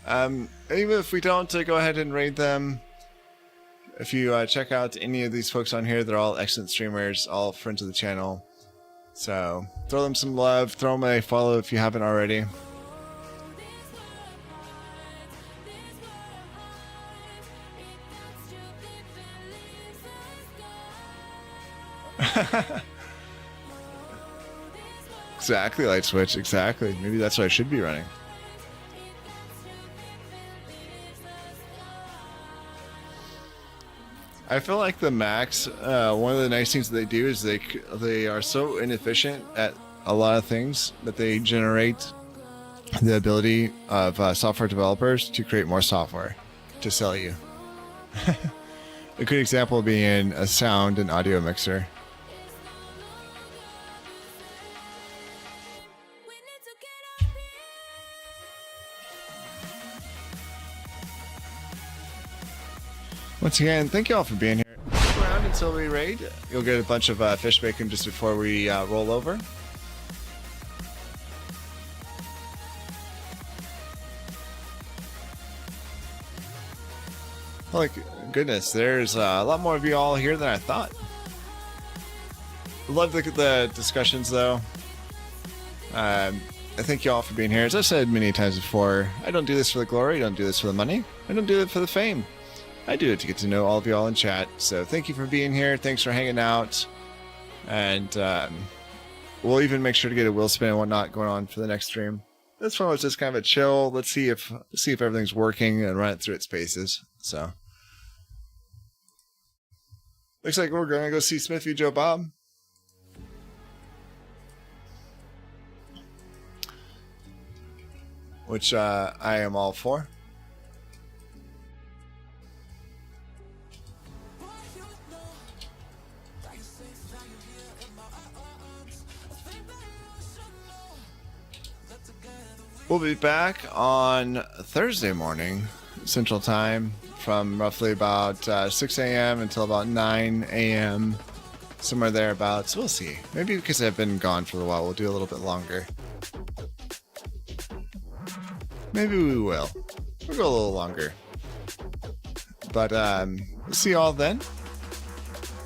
Even if we don't go ahead and raid them, if you check out any of these folks on here, they're all excellent streamers, all friends of the channel. So throw them some love, throw them a follow if you haven't already. Exactly, Light Switch, exactly. Maybe that's what I should be running. I feel like the Macs, one of the nice things that they do is they are so inefficient at a lot of things that they generate the ability of software developers to create more software to sell you. A good example being a sound and audio mixer. Once again, thank you all for being here. Stick around until we raid. You'll get a bunch of fish bacon just before we roll over. Holy goodness, there's a lot more of you all here than I thought. Love the discussions, though. I thank you all for being here. As I've said many times before, I don't do this for the glory, I don't do this for the money, I don't do it for the fame. I do it to get to know all of y'all in chat. So thank you for being here. Thanks for hanging out. And we'll even make sure to get a wheel spin and whatnot going on for the next stream. This one was just kind of a chill. Let's see if everything's working and run it through its paces. So looks like we're gonna go see Smithy Joe Bob. Which I am all for. We'll be back on Thursday morning, Central Time, from roughly about 6 a.m. until about 9 a.m., somewhere thereabouts. We'll see. Maybe because I've been gone for a while, we'll do a little bit longer. Maybe we will. We'll go a little longer. But we'll see you all then.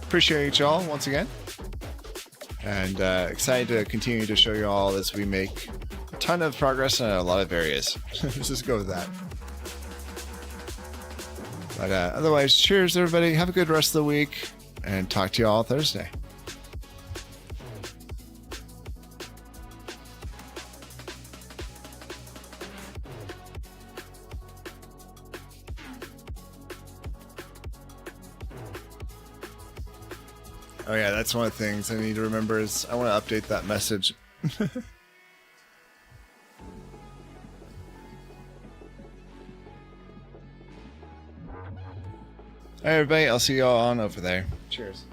Appreciate y'all once again. And excited to continue to show you all as we make a ton of progress in a lot of areas. Let's just go with that. But otherwise, cheers everybody. Have a good rest of the week. And talk to you all Thursday. Oh yeah, that's one of the things I need to remember is I want to update that message. Alright everybody, I'll see you all on over there. Cheers.